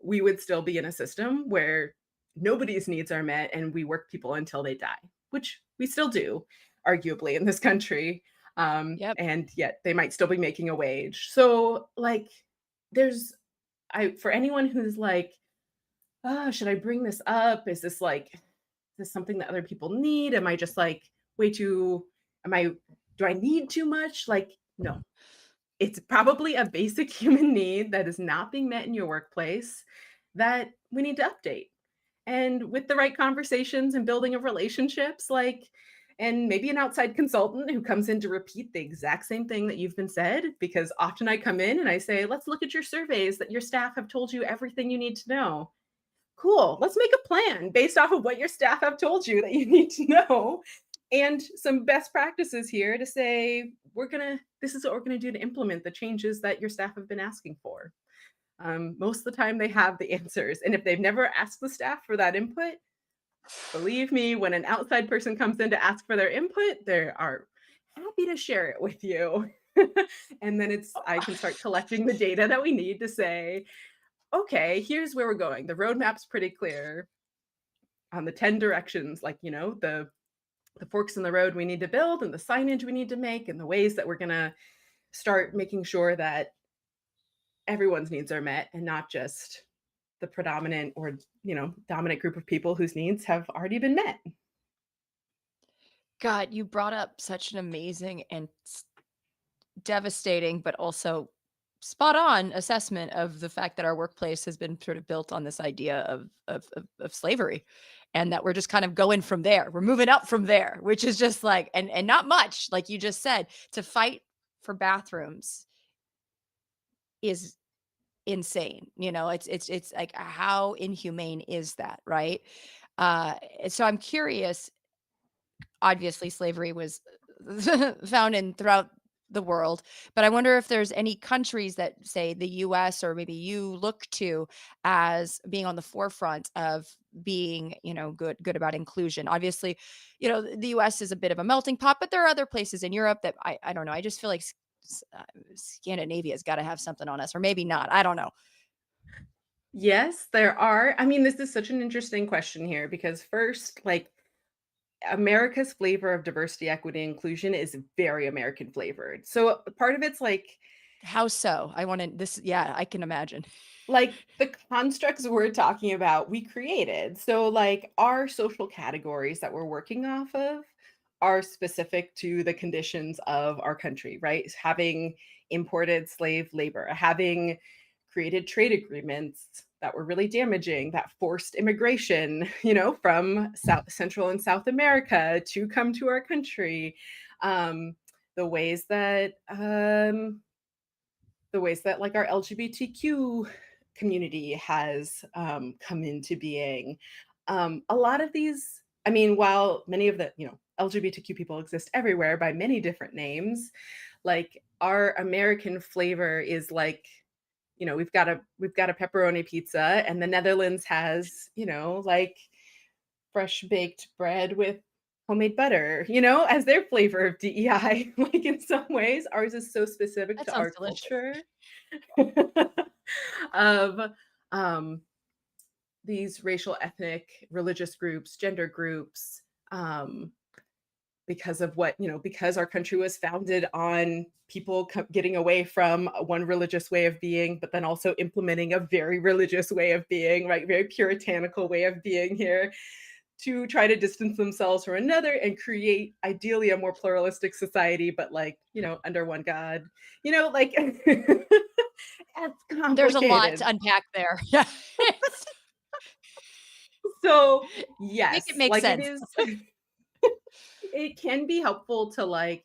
we would still be in a system where nobody's needs are met and we work people until they die, which we still do, arguably, in this country.
Yep.
And yet they might still be making a wage. So, like, there's, for anyone who's like, oh, should I bring this up? Is this something that other people need? Am I just like way too, am I, do I need too much? Like, no, it's probably a basic human need that is not being met in your workplace that we need to update. And with the right conversations and building of relationships, like, and maybe an outside consultant who comes in to repeat the exact same thing that you've been said, because often I come in and I say, let's look at your surveys that your staff have told you everything you need to know. Cool. Let's make a plan based off of what your staff have told you that you need to know, and some best practices here to say, this is what we're going to do to implement the changes that your staff have been asking for. Most of the time they have the answers. And if they've never asked the staff for that input, believe me, when an outside person comes in to ask for their input, they are happy to share it with you. And then I can start collecting the data that we need to say, okay, here's where we're going. The roadmap's pretty clear on the 10 directions, like, the forks in the road we need to build and the signage we need to make and the ways that we're going to start making sure that everyone's needs are met and not just the predominant or, dominant group of people whose needs have already been met.
God, you brought up such an amazing and devastating, but also spot on assessment of the fact that our workplace has been sort of built on this idea of slavery, and that we're just kind of going from there. We're moving up from there, which is just like, and not much, like you just said, to fight for bathrooms is insane. It's like, how inhumane is that, right? So I'm curious. Obviously, slavery was found in throughout the world, but I wonder if there's any countries that, say, the US or maybe you look to as being on the forefront of being, good about inclusion. Obviously, the US is a bit of a melting pot, but there are other places in Europe that I don't know. I just feel like Scandinavia's got to have something on us, or maybe not. I don't know.
Yes, there are. I mean, this is such an interesting question here because first, like, America's flavor of diversity, equity, inclusion is very American flavored. So part of it's
How so? I want to this yeah, I can imagine.
like the constructs we're talking about, we created. So like our social categories that we're working off of are specific to the conditions of our country, right? Having imported slave labor, having created trade agreements that were really damaging, that forced immigration, from South, Central and South America to come to our country. Um, the ways that like our LGBTQ community has come into being. A lot of these, I mean, while many of the LGBTQ people exist everywhere by many different names, like our American flavor is like, we've got a pepperoni pizza, and the Netherlands has, like fresh baked bread with homemade butter, as their flavor of DEI. Like in some ways, ours is so specific
That
to
sounds
our
delicious.
culture of um, these racial, ethnic, religious groups, gender groups, because of because our country was founded on people getting away from one religious way of being, but then also implementing a very religious way of being, right? Very puritanical way of being here to try to distance themselves from another and create ideally a more pluralistic society, but like, under one God, like it's
There's a lot
complicated.
to unpack there. Yeah.
So
Make it
yes,
make
like it
sense.
is, it can be helpful to like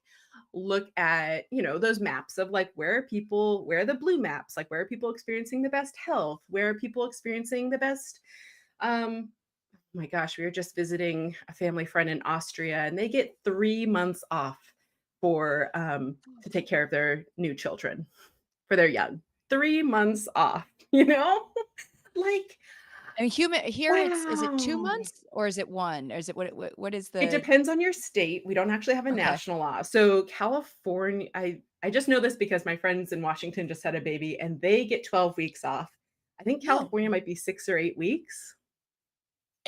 look at, those maps of like where are the blue maps, like where are people experiencing the best health, where are people experiencing the best my gosh, we were just visiting a family friend in Austria, and they get 3 months off for to take care of their new children for their young. 3 months off, like
I mean, human here it's is it 2
wow.
months or is it 1? Or is it what is
It
the
depends on your state. We don't actually have a
okay.
national law. So California, I just know this because my friends in Washington just had a baby and they get 12 weeks off. I think
Oh.
California might be 6 or 8 weeks.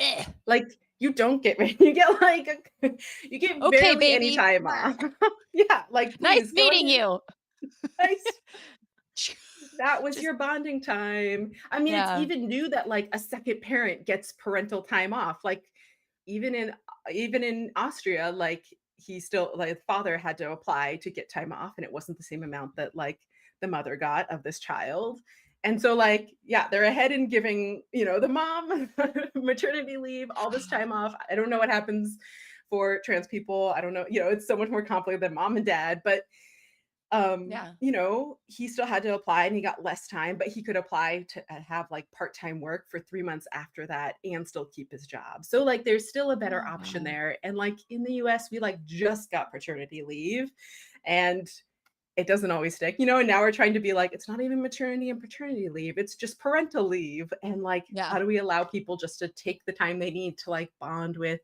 Eh.
Like you don't get you get like you get
Okay,
barely any
baby.
time off. Yeah, like
Nice
please go
meeting
ahead.
you.
Nice. That was
Just
your bonding time. I mean, it's
yeah.
even new that like a second parent gets parental time off. Like even in Austria, like he still like the father had to apply to get time off, and it wasn't the same amount that like the mother got of this child. And so like, yeah, they're ahead in giving, the mom maternity leave, all this time off. I don't know what happens for trans people. I don't know, it's so much more complicated than mom and dad, but
Yeah.
he still had to apply and he got less time, but he could apply to have like part-time work for 3 months after that and still keep his job. So like there's still a better
Oh,
option
wow.
there. And like in the US, we like just got paternity leave and it doesn't always stick, and now we're trying to be like, it's not even maternity and paternity leave, it's just parental leave. And like,
Yeah.
how do we allow people just to take the time they need to like bond with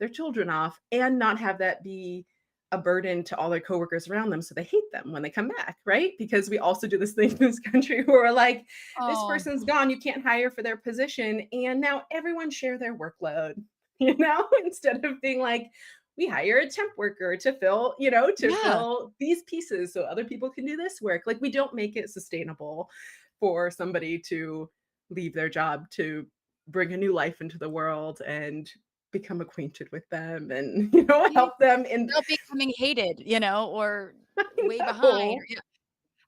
their children off and not have that be a burden to all their coworkers around them so they hate them when they come back, right? Because we also do this thing in this country where we're like, this
Oh,
person's gone, you can't hire for their position, and now everyone share their workload, instead of being like, we hire a temp worker to fill, to
yeah.
fill these pieces so other people can do this work. Like we don't make it sustainable for somebody to leave their job to bring a new life into the world and become acquainted with them and, help them in
Without becoming hated, or
I
way behind
know.
or yeah.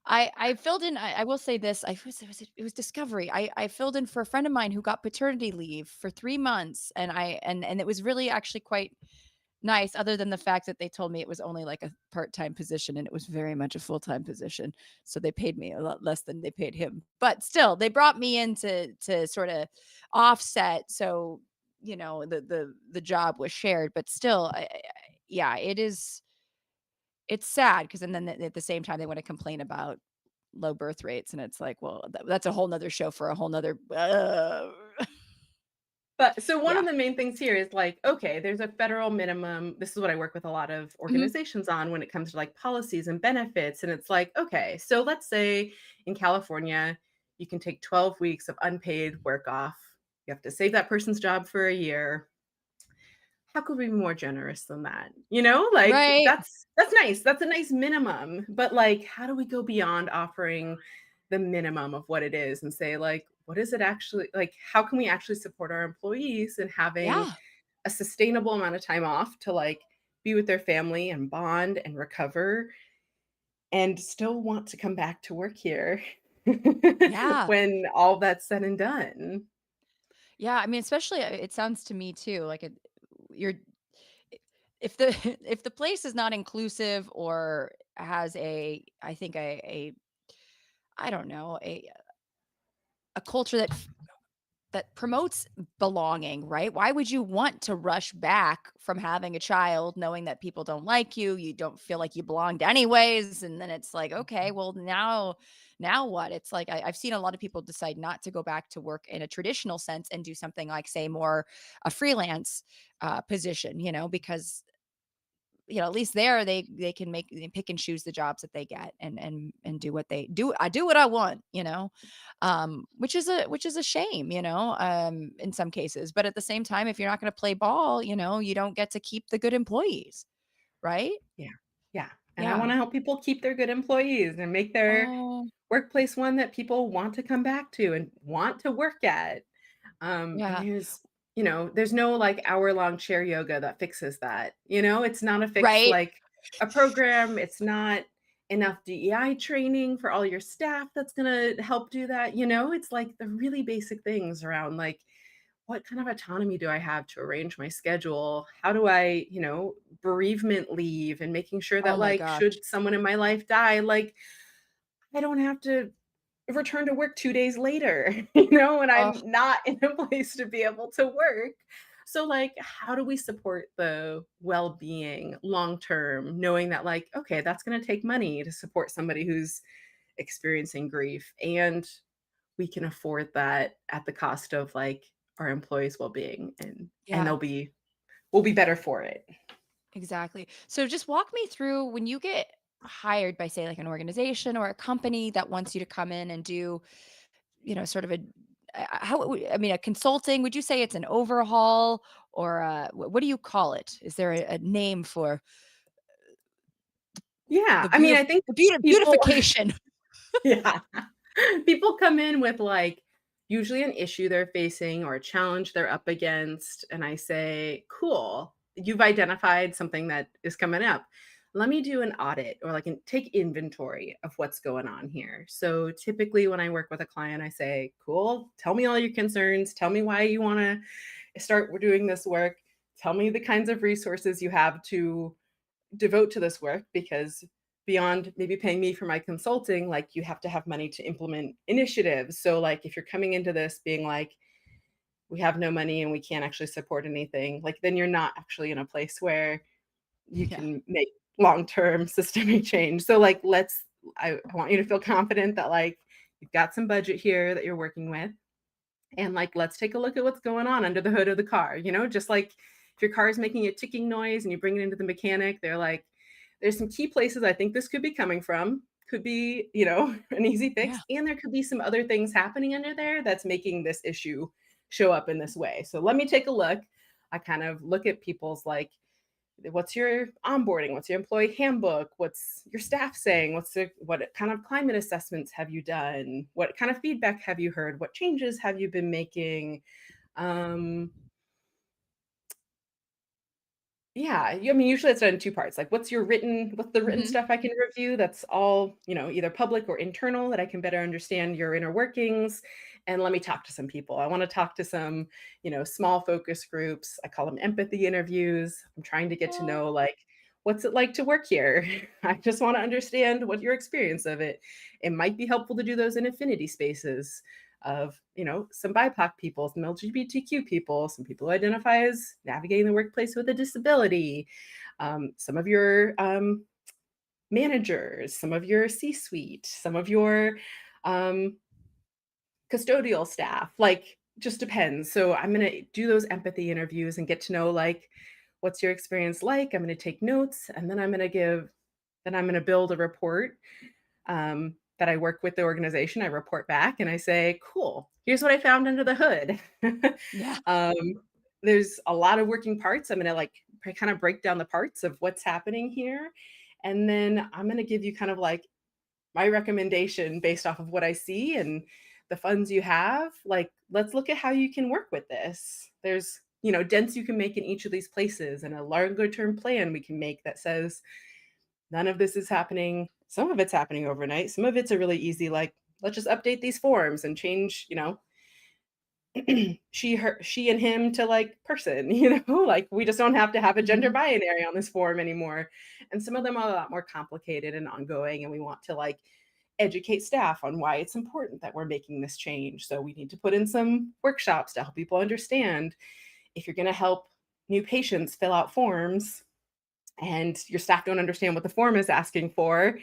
I filled in I will say this, I was it was Discovery. I filled in for a friend of mine who got paternity leave for 3 months, and and it was really actually quite nice other than the fact that they told me it was only like a part-time position and it was very much a full-time position. So they paid me a lot less than they paid him. But still, they brought me in to sort of offset so, the job was shared, but still yeah, it's sad because and then at the same time they want to complain about low birth rates and it's like, well, that's a whole nother show for a whole nother
But so one
yeah.
of the main things here is like, okay, there's a federal minimum. This is what I work with a lot of
Mhm.
organizations on when it comes to like policies and benefits. And it's like, okay, so let's say in California, you can take 12 weeks of unpaid work off. You have to save that person's job for a year. how could we be more generous than that? You know, like
Right.
that's nice. That's a nice minimum. But like, how do we go beyond offering the minimum of what it is and say, like, what is it actually like? How can we actually support our employees in having
Yeah.
a sustainable amount of time off to like be with their family and bond and recover and still want to come back to work here
Yeah.
when all that's said and done?
Yeah, I mean, especially it sounds to me too like you're if the if the place is not inclusive or has a I think a I don't know, a culture that promotes belonging, right? Why would you want to rush back from having a child knowing that people don't like you, you don't feel like you belonged anyways, and then it's like, okay, well now what? It's like I've seen a lot of people decide not to go back to work in a traditional sense and do something like say more a freelance position, because at least there they can they pick and choose the jobs that they get and do what they do. I do what I want, which is a shame, in some cases. But at the same time, if you're not going to play ball, you don't get to keep the good employees, right?
Yeah. Yeah. And I want
Yeah.
to help people keep their good employees and make their
Oh,
workplace one that people want to come back to and want to work at. And
yeah.
there's no like hour-long chair yoga that fixes that. It's not a fix
Right.
like a program. It's not enough DEI training for all your staff that's going to help do that. It's like the really basic things around like what kind of autonomy do I have to arrange my schedule? How do I, bereavement leave and making sure that
Oh my
like
gosh.
should someone in my life die, like I don't have to return to work 2 days later, when
Oh,
I'm not in a place to be able to work. So, like, how do we support the well-being long term, knowing that, like, okay, that's gonna take money to support somebody who's experiencing grief, and we can afford that at the cost of, like, our employees' well-being, and
yeah.
we'll be better for it.
Exactly. So just walk me through when you get hired by, say, like an organization or a company that wants you to come in and do, sort of I mean, a consulting, would you say it's an overhaul or what do you call it? Is there a name for
Yeah,
the
I mean, I think people
beautification?
yeah. People come in with like usually an issue they're facing or a challenge they're up against. And I say, cool, you've identified something that is coming up. Let me do an audit or like take inventory of what's going on here. So typically, when I work with a client, I say, cool, tell me all your concerns. Tell me why you want to start doing this work. Tell me the kinds of resources you have to devote to this work because beyond maybe paying me for my consulting, like you have to have money to implement initiatives. So like if you're coming into this being like, we have no money and we can't actually support anything, like then you're not actually in a place where you
Yeah.
can make long-term systemic change. So like I want you to feel confident that like you've got some budget here that you're working with. And like, let's take a look at what's going on under the hood of the car. Just like if your car is making a ticking noise and you bring it into the mechanic, they're like, there's some key places I think this could be coming from. Could be, an easy fix.
Yeah.
And there could be some other things happening under there that's making this issue show up in this way. So let me take a look. I kind of look at people's like, what's your onboarding? What's your employee handbook? What's your staff saying? What kind of climate assessments have you done? What kind of feedback have you heard? What changes have you been making? Um, yeah, I mean, usually it's done in 2 parts. Like, what's the written
Mhm.
stuff I can review that's all, either public or internal that I can better understand your inner workings, and let me talk to some people. I wanna talk to some, small focus groups. I call them empathy interviews. I'm trying to get to
Oh,
know, like, what's it like to work here? I just wanna understand what your experience of it. It might be helpful to do those in affinity spaces of some BIPOC people, some LGBTQ people, some people who identify as navigating the workplace with a disability, some of your managers, some of your C-suite, some of your um, custodial staff. Like, just depends. So I'm gonna do those empathy interviews and get to know like what's your experience like. I'm gonna take notes, and then I'm gonna build a report that I work with the organization. I report back and I say, cool, here's what I found under the hood.
yeah.
um, there's a lot of working parts. I'm going to like kind of break down the parts of what's happening here. And then I'm going to give you kind of like my recommendation based off of what I see and the funds you have. Like, let's look at how you can work with this. There's, dents you can make in each of these places and a longer term plan we can make that says none of this is happening. Some of it's happening overnight. Some of it's a really easy, like, let's just update these forms and change, she, her, she, and him to like person, like we just don't have to have a gender
Mhm.
binary on this form anymore. And some of them are a lot more complicated and ongoing. And we want to like educate staff on why it's important that we're making this change. So we need to put in some workshops to help people understand if you're going to help new patients fill out forms and your staff don't understand what the form is asking for,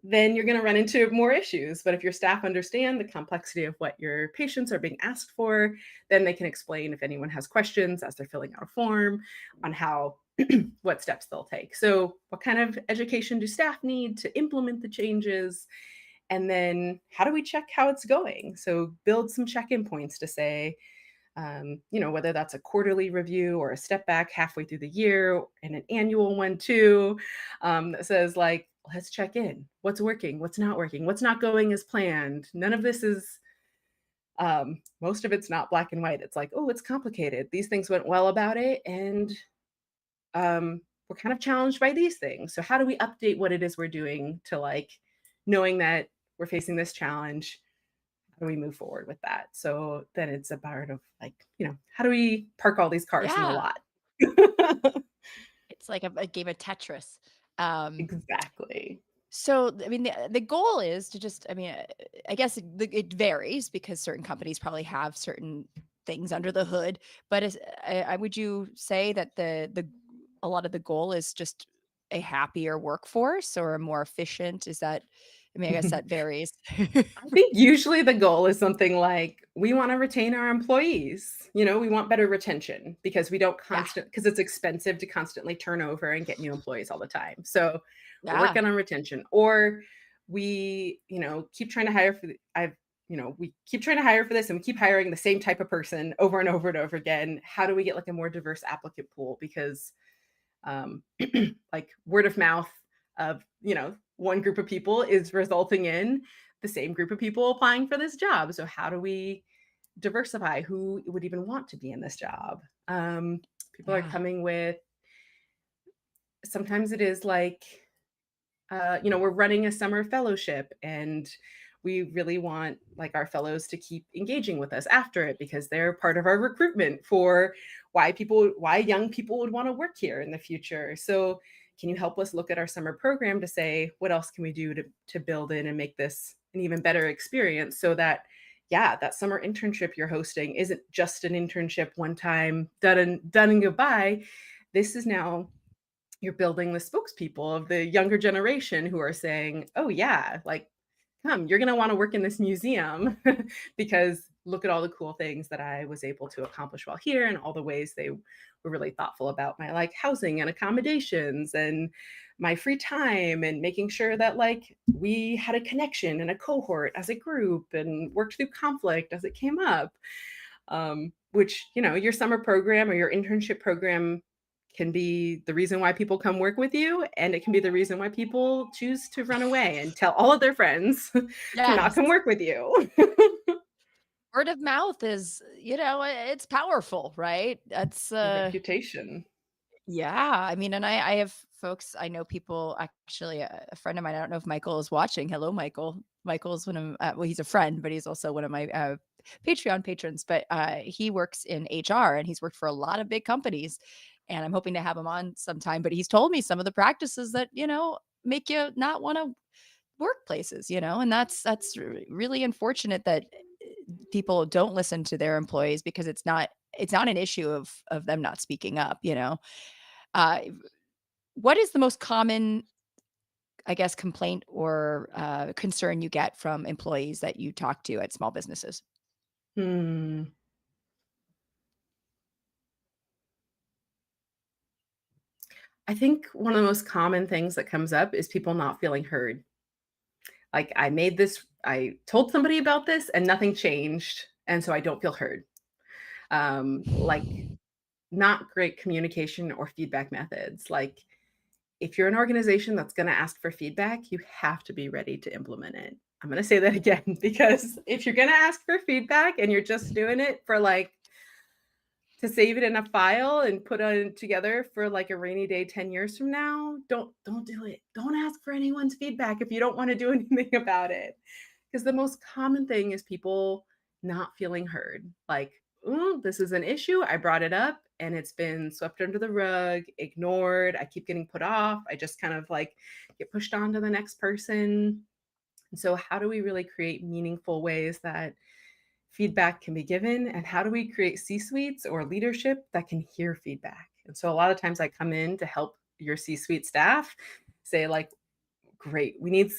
then you're going to run into more issues. But if your staff understand the complexity of what your patients are being asked for, then they can explain if anyone has questions as they're filling out a form on how what steps they'll take. So what kind of education do staff need to implement the changes? And then how do we check how it's going? So build some check-in points to say, whether that's a quarterly review or a step back halfway through the year and an annual one too, that says like, let's check in. What's working? What's not working? What's not going as planned? None of this is, most of it's not black and white. It's like, oh, it's complicated. These things went well about it. And we're kind of challenged by these things. So how do we update what it is we're doing to like knowing that we're facing this challenge? How do we move forward with that? So then it's a part of like, how do we park all these cars in the
Yeah.
lot?
It's like a game of Tetris. Um,
Exactly.
so, I mean, the goal is to just, I mean, I guess it varies because certain companies probably have certain things under the hood. But would you say that a lot of the goal is just a happier workforce or a more efficient? Is that, I mean, I guess that varies.
I think usually the goal is something like we want to retain our employees. We want better retention because we don't
Yeah.
because it's expensive to constantly turn over and get new employees all the time. So we're
Yeah.
working on retention, or we, keep trying to hire for we keep trying to hire for this and we keep hiring the same type of person over and over and over again. How do we get like a more diverse applicant pool? Because um, like word of mouth of one group of people is resulting in the same group of people applying for this job. So how do we diversify who would even want to be in this job? People are
Yeah.
coming with, sometimes it is like, we're running a summer fellowship and we really want like our fellows to keep engaging with us after it because they're part of our recruitment for why young people would want to work here in the future. So can you help us look at our summer program to say what else can we do to build in and make this an even better experience so that that summer internship you're hosting isn't just an internship one time done and goodbye. This is now you're building the spokespeople of the younger generation who are saying, oh yeah, like, come, you're going to want to work in this museum because look at all the cool things that I was able to accomplish while here and all the ways they were really thoughtful about my like housing and accommodations and my free time and making sure that like we had a connection and a cohort as a group and worked through conflict as it came up. Which, your summer program or your internship program can be the reason why people come work with you, and it can be the reason why people choose to run away and tell all of their friends to not
Yes.
come work with you.
Word of mouth is, it's powerful, right? That's
The reputation.
yeah. I mean, and I have folks, I know people actually, a friend of mine, I don't know if Michael is watching. Hello, Michael. Michael's one of, well, he's a friend, but he's also one of my Patreon patrons. But he works in HR and he's worked for a lot of big companies. And I'm hoping to have him on sometime. But he's told me some of the practices that, make you not want to workplaces, and that's really unfortunate that people don't listen to their employees because it's not an issue of them not speaking up. Uh, what is the most common, I guess, complaint or concern you get from employees that you talk to at small businesses?
Hmm. I think one of the most common things that comes up is people not feeling heard. Like I told somebody about this and nothing changed, and so I don't feel heard. Like not great communication or feedback methods. Like, if you're an organization that's going to ask for feedback, you have to be ready to implement it. I'm going to say that again, because if you're going to ask for feedback and you're just doing it for like to save it in a file and put it together for like a rainy day 10 years from now, don't do it. Don't ask for anyone's feedback if you don't want to do anything about it. Because the most common thing is people not feeling heard. Like, "Ooh, this is an issue. I brought it up and it's been swept under the rug, ignored. I keep getting put off. I just kind of like get pushed on to the next person." And so, how do we really create meaningful ways that feedback can be given? And how do we create C-suites or leadership that can hear feedback? And so, a lot of times I come in to help your C-suite staff say, like, great, we need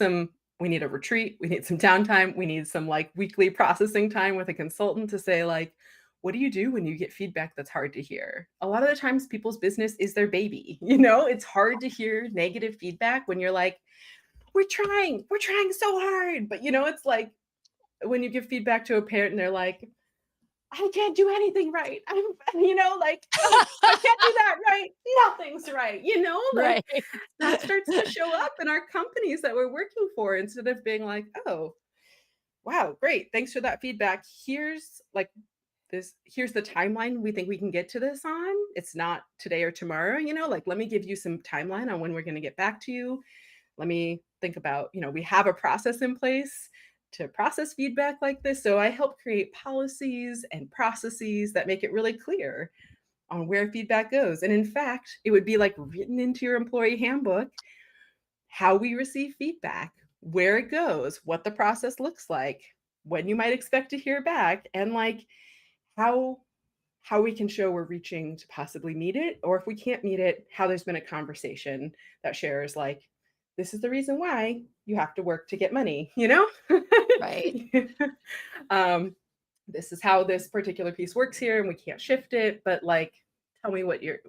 a retreat, we need some downtime, we need some like weekly processing time with a consultant to say, like, what do you do when you get feedback that's hard to hear? A lot of the times people's business is their baby. It's hard to hear negative feedback when you're like, we're trying so hard. But it's like when you give feedback to a parent and they're like, I can't do anything right. Like, oh, I can't do that right. Nothing's right. Like
Right.
that starts to show up in our companies that we're working for, instead of being like, oh, wow, great. Thanks for that feedback. Here's the timeline we think we can get to this on. It's not today or tomorrow, like, let me give you some timeline on when we're going to get back to you. Let me think about, we have a process in place to process feedback like this. So I help create policies and processes that make it really clear on where feedback goes. And in fact, it would be like written into your employee handbook how we receive feedback, where it goes, what the process looks like, when you might expect to hear back, and like how we can show we're reaching to possibly meet it, or if we can't meet it, how there's been a conversation that shares like, this is the reason why you have to work to get money,
Right.
This is how this particular piece works here and we can't shift it, but like, tell me what you're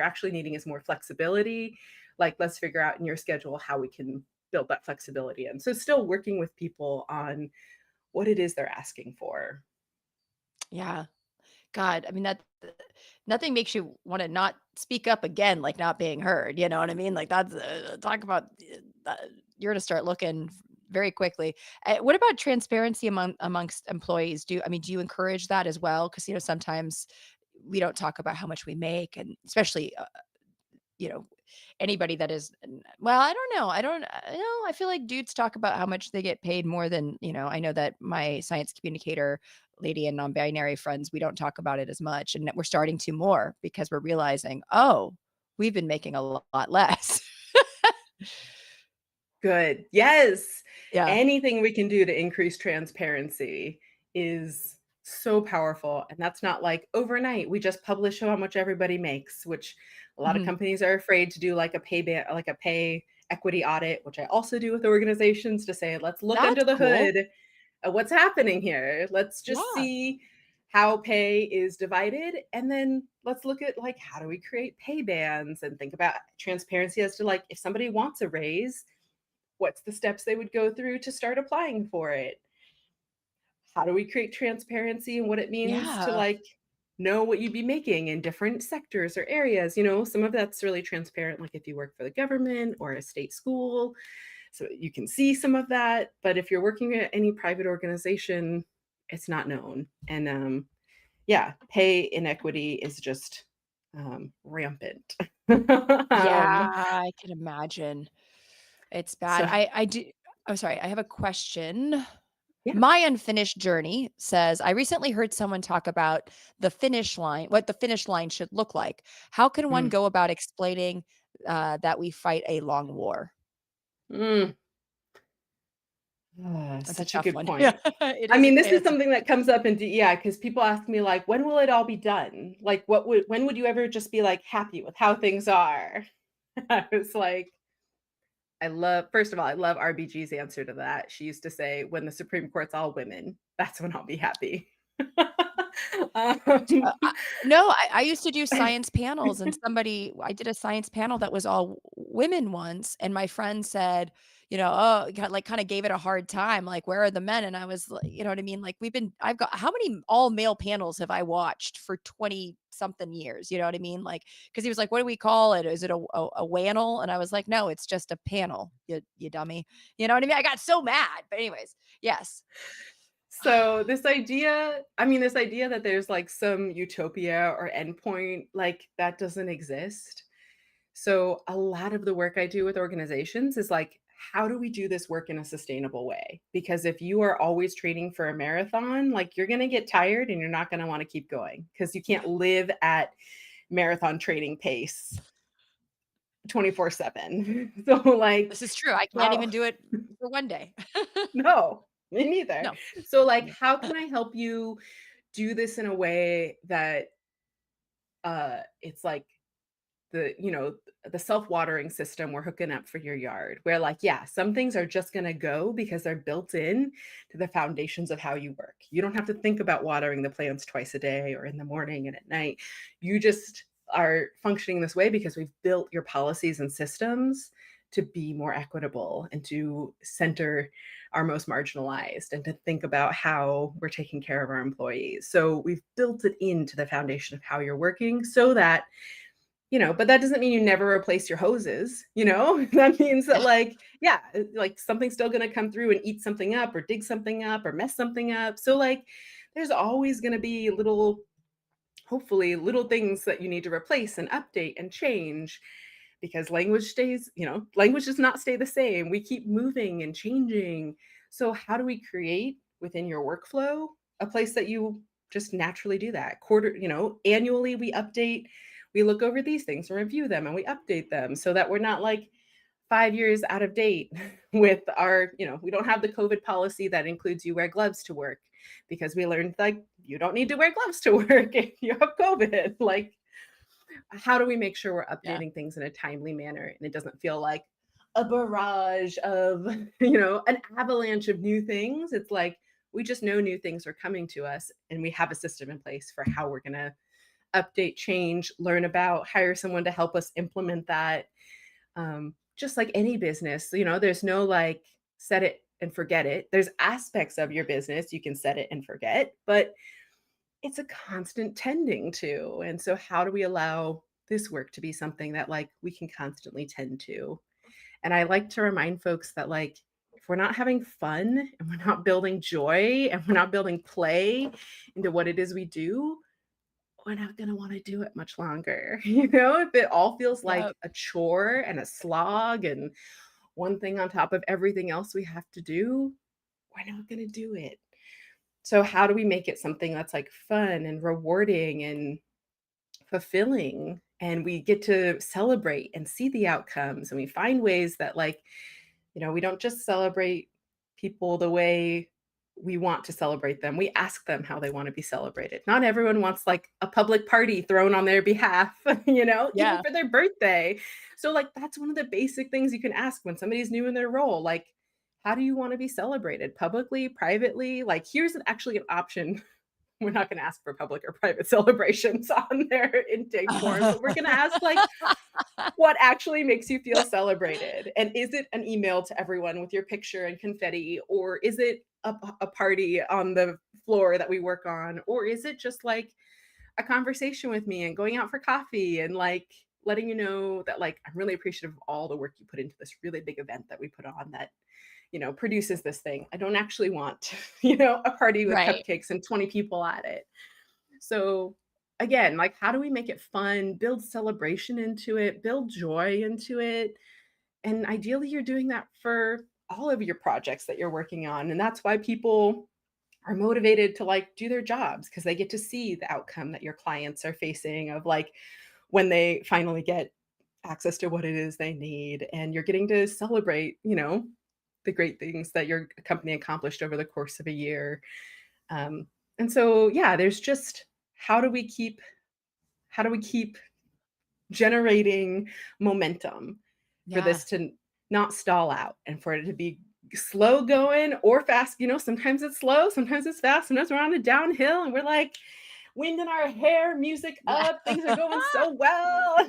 actually needing is more flexibility. Like, let's figure out in your schedule how we can build that flexibility in. So still working with people on what it is they're asking for.
Yeah. God, I mean, that nothing makes you want to not speak up again, like not being heard. You know what I mean? Like that's talk about you're going to start looking very quickly. What about transparency amongst employees? Do you encourage that as well? Because sometimes we don't talk about how much we make, and especially you know, anybody that is well, I don't know. I feel like dudes talk about how much they get paid more than, I know that my science communicator lady and non-binary friends, we don't talk about it as much. And that we're starting to more because we're realizing, oh, we've been making a lot less.
Good. Yes.
Yeah.
Anything we can do to increase transparency is so powerful. And that's not like overnight. We just publish how much everybody makes, which a lot of
Mhm.
companies are afraid to do, like a like a pay equity audit, which I also do with organizations, to say, let's look
That's
under the
cool.
hood at what's happening here. Let's just
Yeah.
see how pay is divided. And then let's look at like, how do we create pay bands and think about transparency as to like, if somebody wants a raise, what's the steps they would go through to start applying for it? How do we create transparency and what it means to
Yeah.
like know what you'd be making in different sectors or areas? Some of that's really transparent, like if you work for the government or a state school, so you can see some of that. But if you're working at any private organization, it's not known. And yeah, pay inequity is just rampant.
Yeah,
um,
I can imagine. It's bad.
so
I do. I'm sorry. I have a question.
yeah.
My unfinished journey says, I recently heard someone talk about the finish line, what the finish line should look like. How can one
Mm.
go about explaining that we fight a long war?
Mm.
That's a
Such a
tough
good
one. Yeah,
point.
it
I
is.
mean, this is
It's a,
something that comes up in DEI because people ask me like, when will it all be done? Like, when would you ever just be like happy with how things are? I was like, first of all, I love RBG's answer to that. She used to say, when the Supreme Court's all women, that's when I'll be happy. um,
no, I used to do science panels, and I did a science panel that was all women once, and my friend said, like kind of gave it a hard time. Like, where are the men? And I was like, you know what I mean? Like, I've got, how many all male panels have I watched for 20 something years? You know what I mean? Like, cause he was like, what do we call it? Is it a wanel? And I was like, no, it's just a panel. You dummy. You know what I mean? I got so mad, but anyways, yes.
So this idea, this idea that there's like some utopia or endpoint, like that doesn't exist. So a lot of the work I do with organizations is like, how do we do this work in a sustainable way? Because if you are always training for a marathon, like you're going to get tired and you're not going to want to keep going because you can't live at marathon training pace 24/7. So like,
This is true. I can't
how
even do it for one day.
no, me neither.
No.
So like,
Yeah.
how can I help you do this in a way that it's like the self-watering system we're hooking up for your yard, where like, yeah, some things are just going to go because they're built in to the foundations of how you work. You don't have to think about watering the plants twice a day or in the morning and at night. You just are functioning this way because we've built your policies and systems to be more equitable and to center our most marginalized and to think about how we're taking care of our employees. So we've built it into the foundation of how you're working so that but that doesn't mean you never replace your hoses, that means that like, yeah, like something's still going to come through and eat something up or dig something up or mess something up. So like, there's always going to be hopefully little things that you need to replace and update and change because language does not stay the same. We keep moving and changing. So how do we create within your workflow a place that you just naturally do that? Annually we look over these things and review them and we update them so that we're not like 5 years out of date with we don't have the COVID policy that includes you wear gloves to work because we learned like you don't need to wear gloves to work if you have COVID. Like, how do we make sure we're
Yeah.
updating things in a timely manner and it doesn't feel like a barrage of, an avalanche of new things? It's like we just know new things are coming to us and we have a system in place for how we're going to update, change, learn about, hire someone to help us implement that. Just like any business, there's no like set it and forget it. There's aspects of your business you can set it and forget, but it's a constant tending to. And so how do we allow this work to be something that like we can constantly tend to? And I like to remind folks that like if we're not having fun and we're not building joy and we're not building play into what it is we do, we're not going to want to do it much longer. If it all feels like
Yep.
a chore and a slog and one thing on top of everything else we have to do, we're not going to do it. So how do we make it something that's like fun and rewarding and fulfilling? And we get to celebrate and see the outcomes. And we find ways that like, we don't just celebrate people the way we want to celebrate them. We ask them how they want to be celebrated. Not everyone wants like a public party thrown on their behalf, even
Yeah.
for their birthday. So like that's one of the basic things you can ask when somebody's new in their role. Like, how do you want to be celebrated? Publicly, privately? Like here's actually an option. We're not going to ask for public or private celebrations on their intake form, but we're going to ask like, what actually makes you feel celebrated? And is it an email to everyone with your picture and confetti? Or is it a party on the floor that we work on? Or is it just like a conversation with me and going out for coffee and like letting you know that like I'm really appreciative of all the work you put into this really big event that we put on that produces this thing. I don't actually want a party with
Right.
cupcakes and 20 people at it. So again, like how do we make it fun, build celebration into it, build joy into it? And ideally you're doing that for all of your projects that you're working on. And that's why people are motivated to like do their jobs because they get to see the outcome that your clients are facing of like when they finally get access to what it is they need and you're getting to celebrate, the great things that your company accomplished over the course of a year. And so, yeah, there's just how do we keep generating momentum for
Yeah.
this to not stall out and for it to be slow going or fast. Sometimes it's slow, sometimes it's fast, sometimes we're on a downhill and we're like, wind in our hair, music up, things are going so well,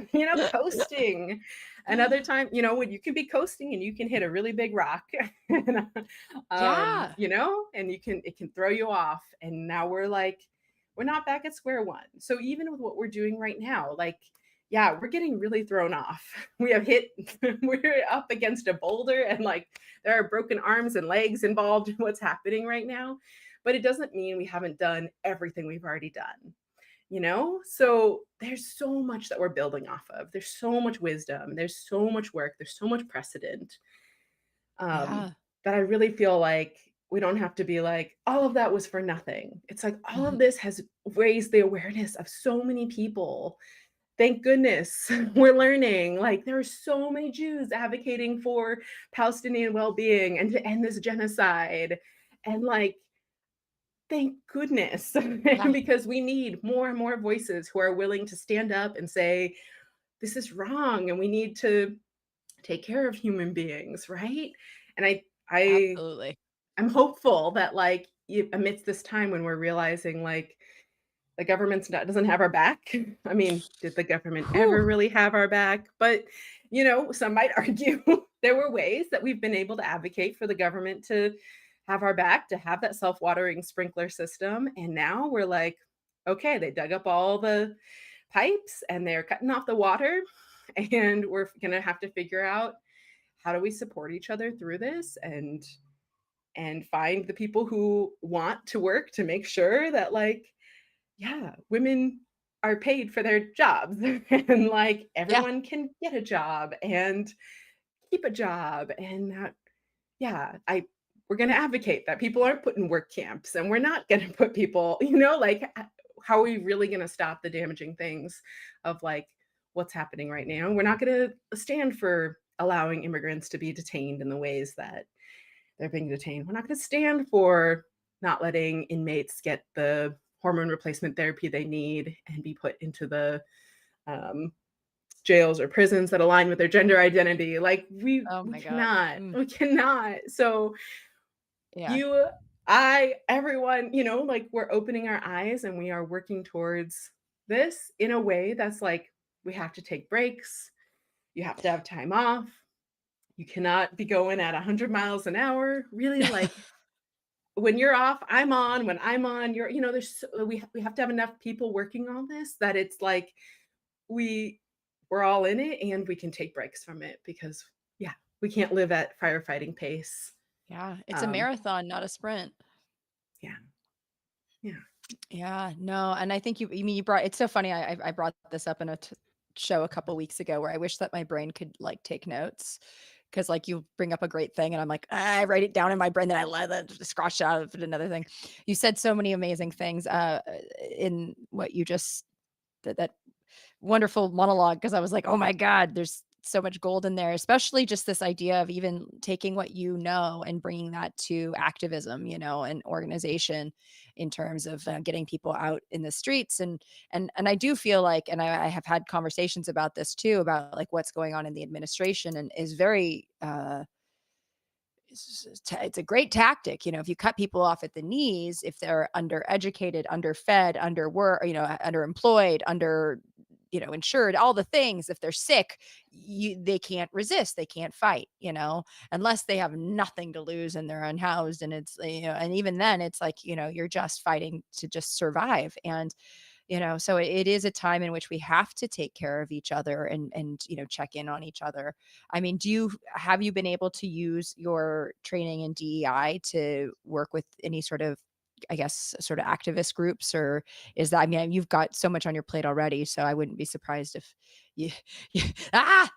coasting. Another time, when you can be coasting and you can hit a really big rock, and,
Yeah.
and it can throw you off. And now we're not back at square one. So even with what we're doing right now, like, yeah, we're getting really thrown off. We're up against a boulder, and like there are broken arms and legs involved in what's happening right now. But it doesn't mean we haven't done everything we've already done. So there's so much that we're building off of. There's so much wisdom, there's so much work, there's so much precedent, um,
Yeah.
that I really feel like we don't have to be like, all of that was for nothing. It's like all of this has raised the awareness of so many people. Thank goodness we're learning. Like there are so many Jews advocating for Palestinian well-being and to end this genocide. And like, thank goodness,
Yeah.
because we need more and more voices who are willing to stand up and say, this is wrong and we need to take care of human beings, right? And I
Absolutely.
I'm hopeful that like amidst this time when we're realizing like the doesn't have our back. I mean, did the government
Whew.
ever really have our back? But some might argue there were ways that we've been able to advocate for the government to have our back, to have that self-watering sprinkler system. And now we're like, okay, they dug up all the pipes and they're cutting off the water. And we're gonna have to figure out how do we support each other through this and find the people who want to work to make sure that like, yeah, women are paid for their jobs and like
Yeah.
everyone can get a job and keep a job. And that, yeah, we're going to advocate that people aren't put in work camps, and we're not going to put people, like how are we really going to stop the damaging things of like what's happening right now? We're not going to stand for allowing immigrants to be detained in the ways that they're being detained. We're not going to stand for not letting inmates get the hormone replacement therapy they need and be put into the um, jails or prisons that align with their gender identity. Like
Oh
we
my God.
cannot. So
Yeah.
everyone, like we're opening our eyes and we are working towards this in a way that's like we have to take breaks. You have to have time off. You cannot be going at 100 miles an hour. Really, like when you're off, I'm on. When I'm on, we have to have enough people working on this that it's like we we're all in it and we can take breaks from it because yeah, we can't live at firefighting pace.
Yeah. It's a
Um,
marathon, not a sprint.
yeah, yeah,
Yeah, no, and I think you mean you brought it's so funny. I brought this up in a show a couple weeks ago where I wish that my brain could like take notes because like you bring up a great thing and I'm like I write it down in my brain, then I let it scratch out of it another thing. You said so many amazing things in what you just that wonderful monologue because I was like, "Oh my god, there's so much gold in there," especially just this idea of even taking what you know and bringing that to activism, and organization in terms of getting people out in the streets and I do feel like and I have had conversations about this too about like what's going on in the administration and is very it's a great tactic, if you cut people off at the knees, if they're undereducated, underfed, underworked, underemployed, insured, all the things, if they're sick, they can't resist, they can't fight, unless they have nothing to lose and they're unhoused. And it's, and even then it's like, you're just fighting to just survive. And so it is a time in which we have to take care of each other and check in on each other. I mean, have you been able to use your training in DEI to work with any sort of, I guess, sort of activist groups, or is that, I mean, you've got so much on your plate already, so I wouldn't be surprised if you,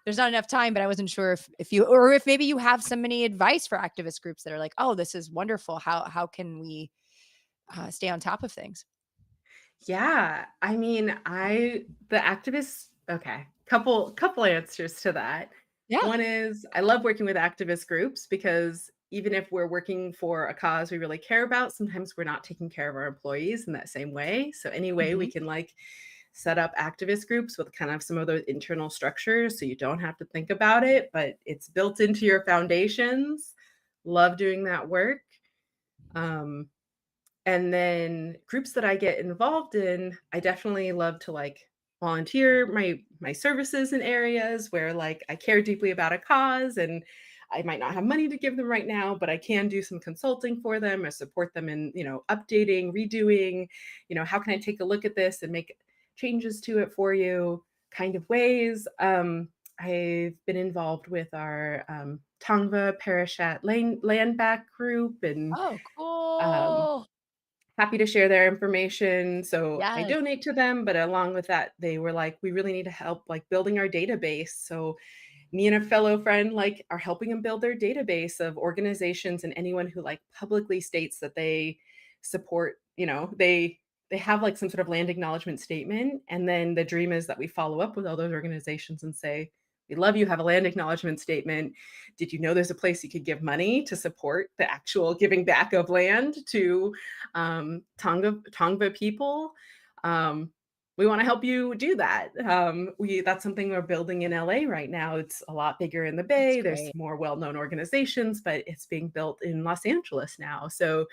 there's not enough time, but I wasn't sure if you, or if maybe you have some any advice for activist groups that are like, oh, this is wonderful. How can we stay on top of things?
yeah. I mean, the activists. Okay, couple answers to that.
Yeah.
One is I love working with activist groups because even if we're working for a cause we really care about, sometimes we're not taking care of our employees in that same way. So any way we
Hmm.
can like set up activist groups with kind of some of those internal structures so you don't have to think about it, but it's built into your foundations. Love doing that work. Um, And then groups that I get involved in, I definitely love to like volunteer my services in areas where like I care deeply about a cause and I might not have money to give them right now, but I can do some consulting for them or support them in, updating, redoing, how can I take a look at this and make changes to it for you kind of ways. I've been involved with our Tongva Parashat land back group and
Oh,
um,
cool.
happy to share their information. So I
Yes.
donate to them, but along with that, they were like, we really need to help like building our database. So me and a fellow friend like are helping them build their database of organizations and anyone who like publicly states that they support, they have like some sort of land acknowledgement statement. And then the dream is that we follow up with all those organizations and say, we love you, have a land acknowledgement statement. Did you know there's a place you could give money to support the actual giving back of land to Tongva people? Um, we want to help you do that. That's something we're building in LA right now. It's a lot bigger in the
That's
Bay. There's
great.
more well-known organizations, but it's being built in Los Angeles now. So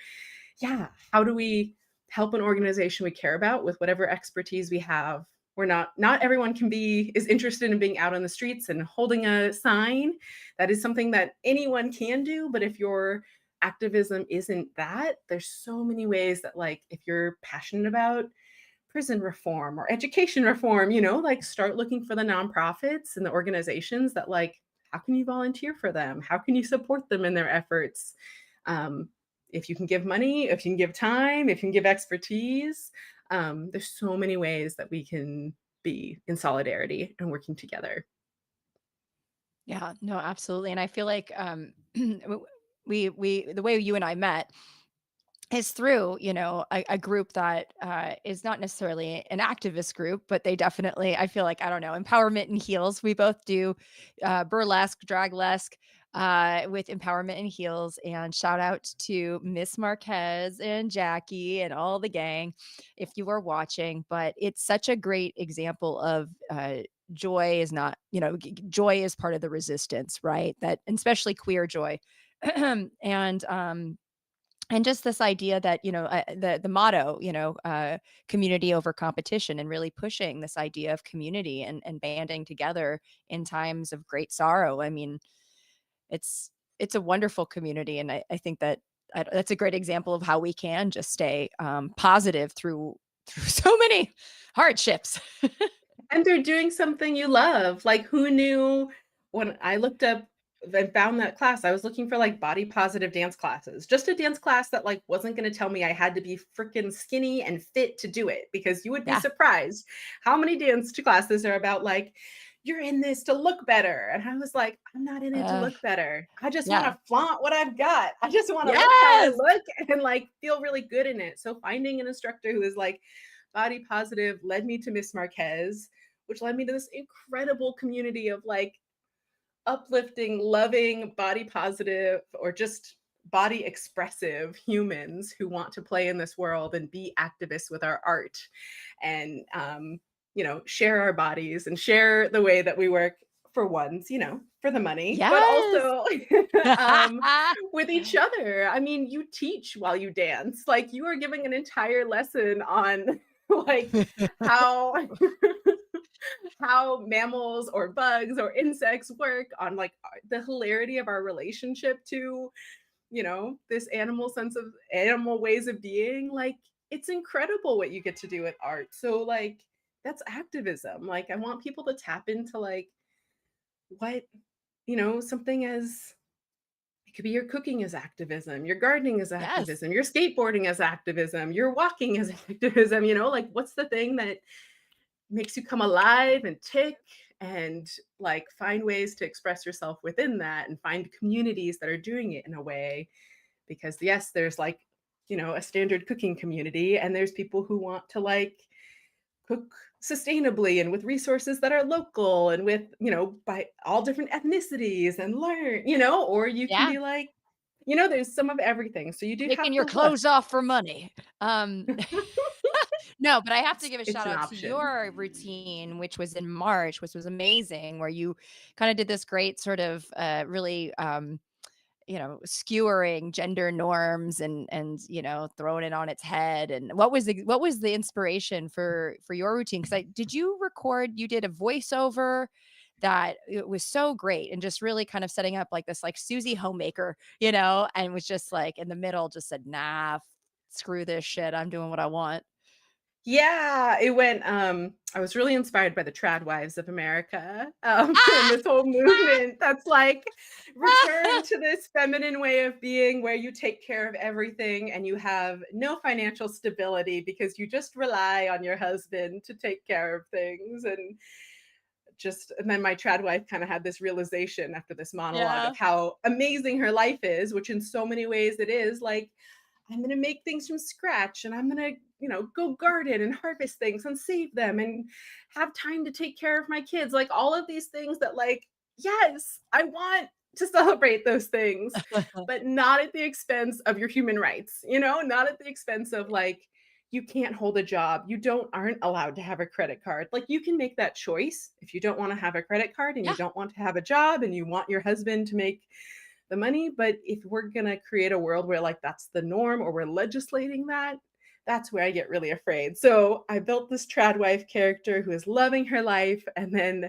yeah, how do we help an organization we care about with whatever expertise we have? We're not everyone is interested in being out on the streets and holding a sign. That is something that anyone can do, but if your activism isn't that, there's so many ways that like if you're passionate about prison reform or education reform, like start looking for the nonprofits and the organizations that like, how can you volunteer for them? How can you support them in their efforts? Um, if you can give money, if you can give time, if you can give expertise, there's so many ways that we can be in solidarity and working together.
Yeah, no, absolutely. And I feel like we the way you and I met is through, a group that is not necessarily an activist group, but they definitely, I feel like, I don't know, empowerment and heels. We both do burlesque, draglesque with empowerment and heels. And shout out to Miss Marquez and Jackie and all the gang if you are watching. But it's such a great example of joy is not, joy is part of the resistance, right? That, and especially queer joy. and and just this idea that the motto, community over competition, and really pushing this idea of community and banding together in times of great sorrow. I mean, it's it's a wonderful community, and I think that that's a great example of how we can just stay positive through so many hardships.
And they're doing something you love. Like, who knew when I looked up and found that class, I was looking for like body positive dance classes, just a dance class that like wasn't going to tell me I had to be freaking skinny and fit to do it, because you would be
Yeah.
surprised how many dance classes are about like, you're in this to look better. And I was like, I'm not in it to
Uh,
look better. I just want
yeah.
to flaunt what I've got. I just want to look how I
Yes.
look and like feel really good in it. So finding an instructor who is like body positive led me to Miss Marquez, which led me to this incredible community of like uplifting, loving, body positive, or just body expressive humans who want to play in this world and be activists with our art and, share our bodies and share the way that we work for ones, for the money, but
Yes.
also with each other. I mean, you teach while you dance. Like you are giving an entire lesson on like how how mammals or bugs or insects work, on like the hilarity of our relationship to this animal ways of being. Like it's incredible what you get to do with art. So like that's activism. Like I want people to tap into like what something as it could be your cooking as activism, your gardening as
Yes.
activism, your skateboarding as activism, your walking as activism. Like what's the thing that makes you come alive and tick, and like find ways to express yourself within that and find communities that are doing it in a way. Because yes, there's like a standard cooking community, and there's people who want to like cook sustainably and with resources that are local and with by all different ethnicities and learn, or you can
Yeah.
be like, there's some of everything, so you do
Taking
have
your
to look.
clothes off for money. No, but I have to give a
It's
shout
an
out to
option.
your routine, which was in March, which was amazing, where you kind of did this great sort of really skewering gender norms and throwing it on its head. And what was the inspiration for your routine? Because you did a voiceover that it was so great and just really kind of setting up like this like Susie homemaker, and was just like in the middle just said, nah, screw this shit, I'm doing what I want.
Yeah, it went, I was really inspired by the Trad Wives of America, and
Ah!
this whole movement that's like, return to this feminine way of being where you take care of everything and you have no financial stability because you just rely on your husband to take care of things. And then my trad wife kind of had this realization after this monologue
Yeah.
of how amazing her life is, which in so many ways it is. Like, I'm going to make things from scratch and I'm going to, go garden and harvest things and save them and have time to take care of my kids. Like all of these things that, like, yes, I want to celebrate those things, but not at the expense of your human rights, not at the expense of like, you can't hold a job. You don't aren't allowed to have a credit card. Like you can make that choice if you don't want to have a credit card and you
Yeah.
don't want to have a job and you want your husband to make the money. But if we're going to create a world where like that's the norm or we're legislating that, that's where I get really afraid. So I built this trad wife character who is loving her life. And then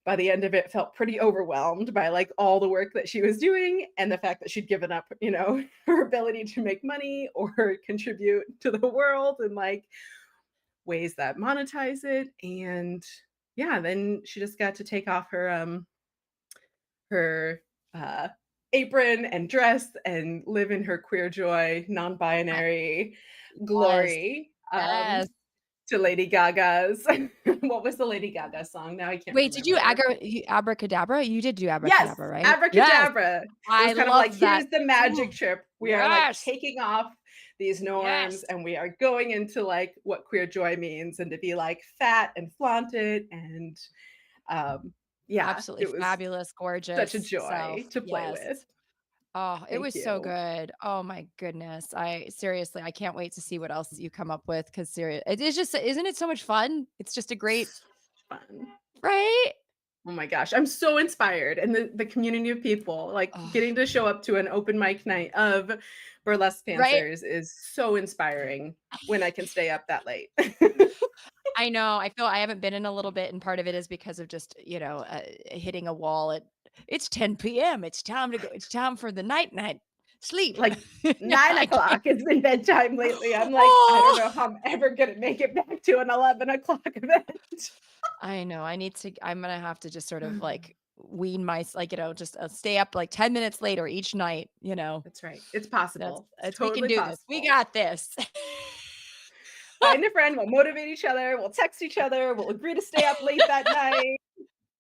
by the end of it, felt pretty overwhelmed by like all the work that she was doing and the fact that she'd given up, her ability to make money or contribute to the world and like ways that monetize it. And yeah, then she just got to take off her apron and dress and live in her queer joy,
I-
non-binary
Yes.
glory.
Yes.
To Lady Gaga's what was the Lady Gaga song? Now I can't
Wait, did you
remember.
abracadabra? You did do
Yes,
abracadabra, right? Yes.
abracadabra. It was
I
kind of like,
love that.
here's the magic
Ooh,
trip. We are like
yes.
taking off these norms
Yes.
and we are going into like what queer joy means and to be like fat and flaunt it. And yeah,
Absolutely
it was
fabulous,
such a
gorgeous self.
joy to play
Yes.
with.
Oh, it
Thank
was so
you.
good. Oh my goodness. I can't wait to see what else you come up with because it is just, isn't it so much fun? It's just a great,
So much fun.
right?
Oh my gosh, I'm so inspired. And the community of people, like
Oh,
getting to show up to an open mic night of burlesque
right?
dancers is so inspiring when I can stay up that late.
I know. I feel I haven't been in a little bit, and part of it is because of just, hitting a wall at it's 10 p.m. It's time to go. It's time for the night sleep.
Like
Yeah,
9 o'clock has been bedtime lately. I'm like, I don't
Oh,
know how I'm ever gonna make it back to an 11 o'clock event.
I know. I'm gonna have to just sort of like wean my like, just stay up like 10 minutes later each night,
That's right. It's
That's
possible. It's
it's we can
totally
do this. We
possible.
got this.
Find a friend, we'll motivate each other, we'll text each other, we'll agree to stay up late that night,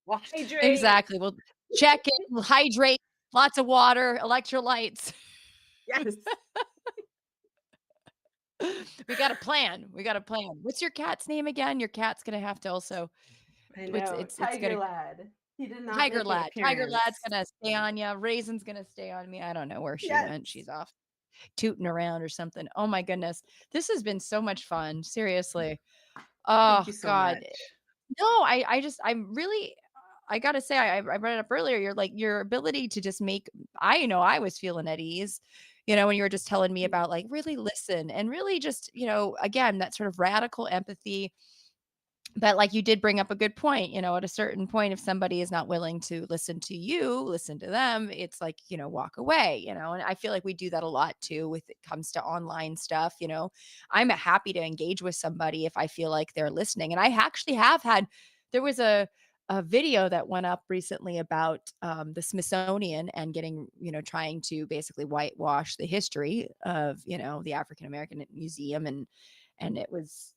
we'll hydrate.
Exactly. We'll check in, we'll hydrate, lots of water, electrolytes.
Yes.
We got a plan. We got a plan. What's your cat's name again? Your cat's gonna have to also
I
it's
know.
it's
Tiger
gonna
lad. He did not
Tiger
make an
Lad. Tiger Lad's
appearance.
gonna stay on ya. Raisin's gonna stay on me. I don't know where she
Yes.
went. She's off tooting around or something. Oh my goodness. This has been so much fun. Seriously.
Thank
Oh
you so
God.
much.
No, I'm really I gotta say, I brought it up earlier. You're like your ability to just make I know I was feeling at ease, when you were just telling me about like really listen and really just, again, that sort of radical empathy. But like you did bring up a good point, at a certain point, if somebody is not willing to listen to you, listen to them, it's like, walk away, and I feel like we do that a lot too with it comes to online stuff, I'm happy to engage with somebody if I feel like they're listening. And I actually have had, there was a video that went up recently about the Smithsonian and getting, trying to basically whitewash the history of, the African American Museum. And it was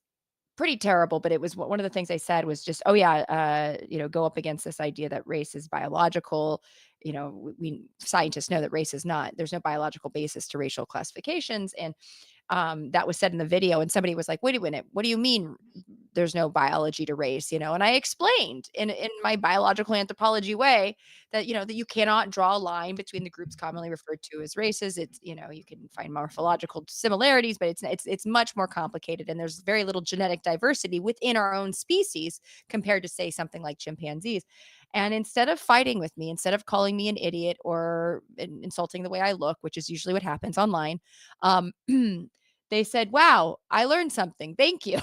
pretty terrible, but it was one of the things they said was just, "Oh yeah, go up against this idea that race is biological." We scientists know that race is not. There's no biological basis to racial classifications, and that was said in the video. And somebody was like, "Wait a minute, what do you mean? there's no biology to race, and I explained in my biological anthropology way that, that you cannot draw a line between the groups commonly referred to as races. It's, you can find morphological similarities, but it's much more complicated. And there's very little genetic diversity within our own species compared to, say, something like chimpanzees. And instead of fighting with me, instead of calling me an idiot or insulting the way I look, which is usually what happens online, um, they said, "Wow, I learned something. Thank you."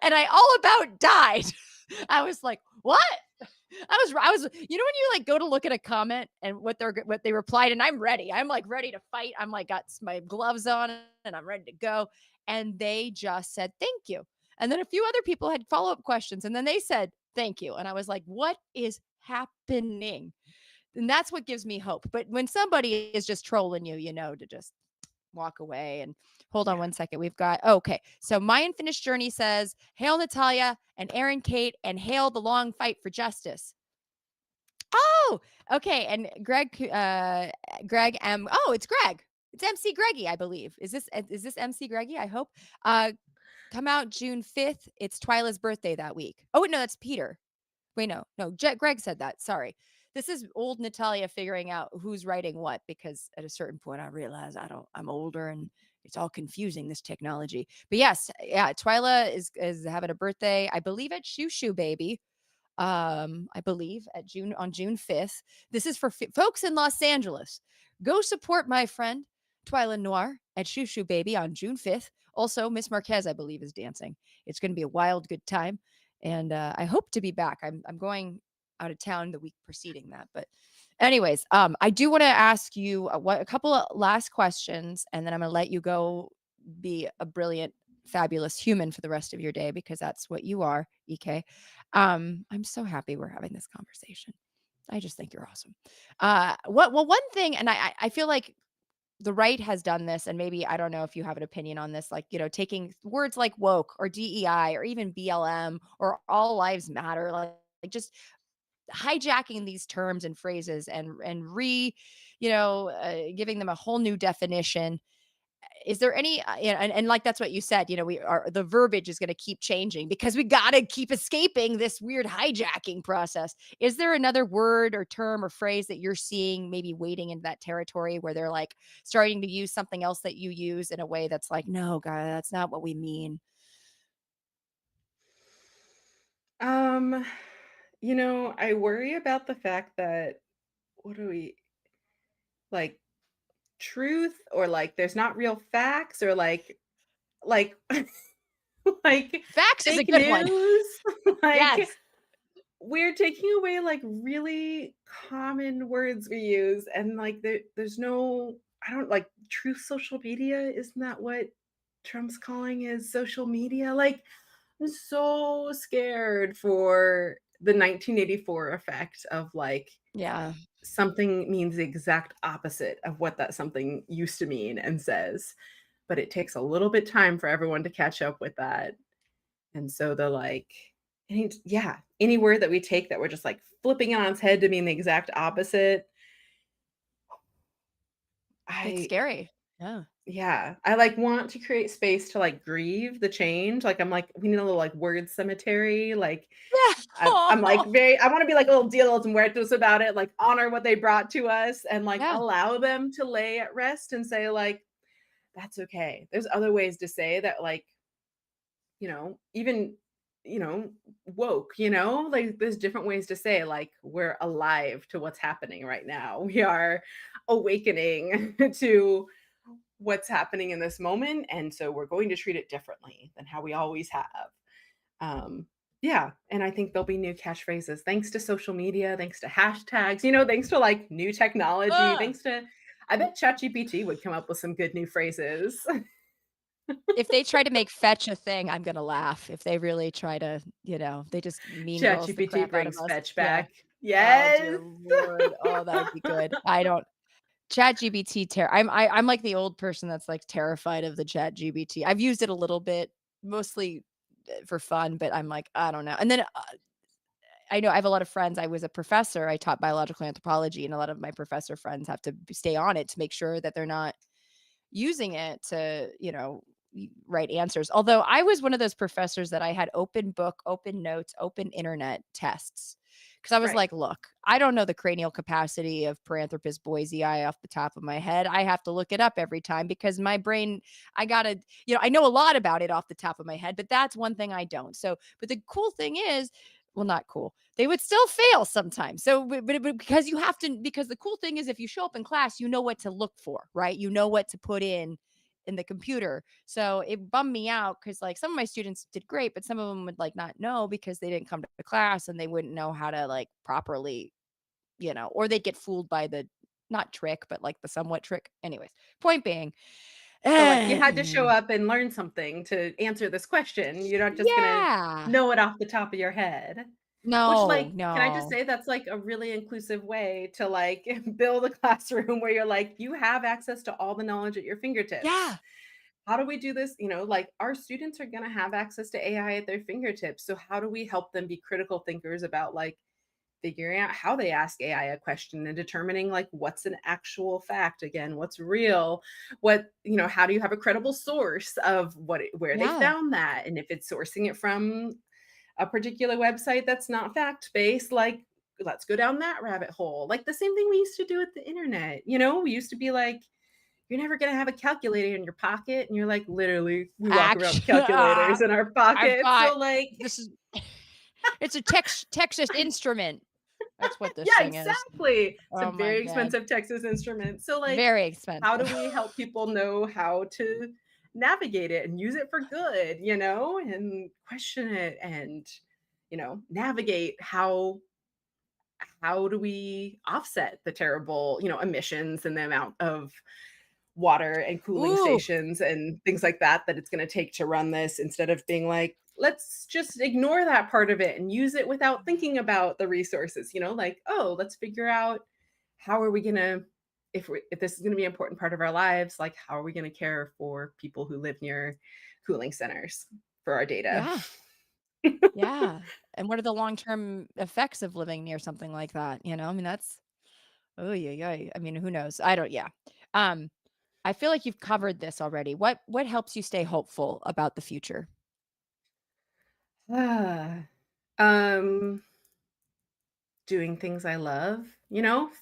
And I all about died. I was like, "What?" I was, when you like go to look at a comment and what they replied, and I'm ready. I'm like ready to fight. I'm like got my gloves on and I'm ready to go. And they just said, "Thank you." And then a few other people had follow-up questions, and then they said, "Thank you." And I was like, "What is happening?" And that's what gives me hope. But when somebody is just trolling you, to just walk away. And hold on one second. We've got, okay. So My Unfinished Journey says, "Hail Natalia and Erin-Kate, and hail the long fight for justice." Oh, okay. And Greg M. Oh, it's Greg. It's MC Greggy, I believe. Is this MC Greggy? I hope. Come out June 5th. It's Twyla's birthday that week. Oh, wait, no, that's Peter. Wait, no. Greg said that. Sorry. This is old Natalia figuring out who's writing what, because at a certain point I realize I'm older and it's all confusing, this technology. But yes, yeah, Twyla is having a birthday, I believe at Shoo Shoo Baby. I believe on June 5th. This is for folks in Los Angeles. Go support my friend Twyla Noir at Shoo Shoo Baby on June 5th. Also, Miss Marquez, I believe, is dancing. It's going to be a wild, good time. And I hope to be back. I'm going out of town the week preceding that. But anyways, I do want to ask you a couple of last questions, and then I'm going to let you go be a brilliant, fabulous human for the rest of your day, because that's what you are, EK. I'm so happy we're having this conversation. I just think you're awesome. One thing, and I feel like the right has done this, and maybe, I don't know if you have an opinion on this, like, taking words like woke or DEI or even BLM or all lives matter, like just hijacking these terms and phrases and giving them a whole new definition. Is there any, and like, that's what you said, the verbiage is going to keep changing because we got to keep escaping this weird hijacking process. Is there another word or term or phrase that you're seeing maybe wading into that territory where they're like starting to use something else that you use in a way that's like, "No, God, that's not what we mean"?
Um, I worry about the fact that what do we like truth, or like there's not real facts, or like like
Facts is a
fake
good one.
news. Like
Yes.
we're taking away like really common words we use, and like there's no, I don't like truth social media. Isn't that what Trump's calling his social media? Like, I'm so scared for the 1984 effect of like
Yeah.
something means the exact opposite of what that something used to mean and says. But it takes a little bit time for everyone to catch up with that. And so the like, any word that we take that we're just like flipping it on its head to mean the exact opposite.
It's
I
scary. Yeah.
Yeah, I like want to create space to like grieve the change. Like I'm like, we need a little like word cemetery. Like I'm like
Yeah.
I want to be like a little Dia de los Muertos about it, like honor what they brought to us and like
Yeah.
allow them to lay at rest and say like, that's okay. There's other ways to say that, like, even, you know, woke, like there's different ways to say like we're alive to what's happening right now. We are awakening to what's happening in this moment. And so we're going to treat it differently than how we always have. Yeah. And I think there'll be new catchphrases thanks to social media, thanks to hashtags, thanks to like new technology,
Ugh.
thanks to, I bet ChatGPT would come up with some good new phrases.
If they try to make fetch a thing, I'm gonna laugh. If they really try to, they just mean girls the
ChatGPT
crap out of
brings
us.
fetch
Yeah.
back.
Oh,
Yes.
dear Lord. Oh, that would be good. I don't ChatGPT I'm like the old person that's like terrified of the ChatGPT. I've used it a little bit, mostly for fun, but I'm like, I don't know. And then I know I have a lot of friends. I was a professor. I taught biological anthropology, and a lot of my professor friends have to stay on it to make sure that they're not using it to, right answers. Although I was one of those professors that I had open book, open notes, open internet tests. Because I was
Right.
like, look, I don't know the cranial capacity of Paranthropus boisei off the top of my head. I have to look it up every time because my brain, I gotta, I know a lot about it off the top of my head, but that's one thing I don't. So, but the cool thing is, well, not cool. They would still fail sometimes. So, but because you have to, because the cool thing is if you show up in class, you know what to look for, right? You know what to put in the computer. So it bummed me out because like some of my students did great, but some of them would like not know because they didn't come to the class and they wouldn't know how to like properly, or they'd get fooled by the not trick, but like the somewhat trick. Anyways, point being,
So, like, you had to show up and learn something to answer this question. You're not just gonna
yeah.
know it off the top of your head. Which,
No,
like, can I just
no.
say that's, like, a really inclusive way to, like, build a classroom where you're like, you have access to all the knowledge at your fingertips.
Yeah.
How do we do this? Like, our students are gonna have access to AI at their fingertips, so how do we help them be critical thinkers about, like, figuring out how they ask AI a question and determining like what's an actual fact, again, what's real, how do you have a credible source of where they
Yeah.
found that, and if it's sourcing it from a particular website that's not fact based, like let's go down that rabbit hole. Like the same thing we used to do with the internet. We used to be like, you're never going to have a calculator in your pocket, and you're like, literally we walk around with
Actually,
calculators in our
I've
pockets,
got
so like
this is it's a Texas instrument. That's what this
yeah,
thing is.
exactly. It's a
Oh my
very
God.
expensive Texas instrument. So, like,
Very
how do
expensive.
we help people know how to navigate it and use it for good, and question it and, navigate how do we offset the terrible, emissions and the amount of water and cooling
Ooh,
stations and things like that it's going to take to run this, instead of being like, let's just ignore that part of it and use it without thinking about the resources, like, oh, let's figure out how are we going to, if this is going to be an important part of our lives, like how are we going to care for people who live near cooling centers for our data.
yeah, yeah. And what are the long-term effects of living near something like that? I mean, that's oh yeah, yeah. I mean, who knows? I don't. Yeah. Um, I feel like you've covered this already. What helps you stay hopeful about the future?
Ah, um doing things I love,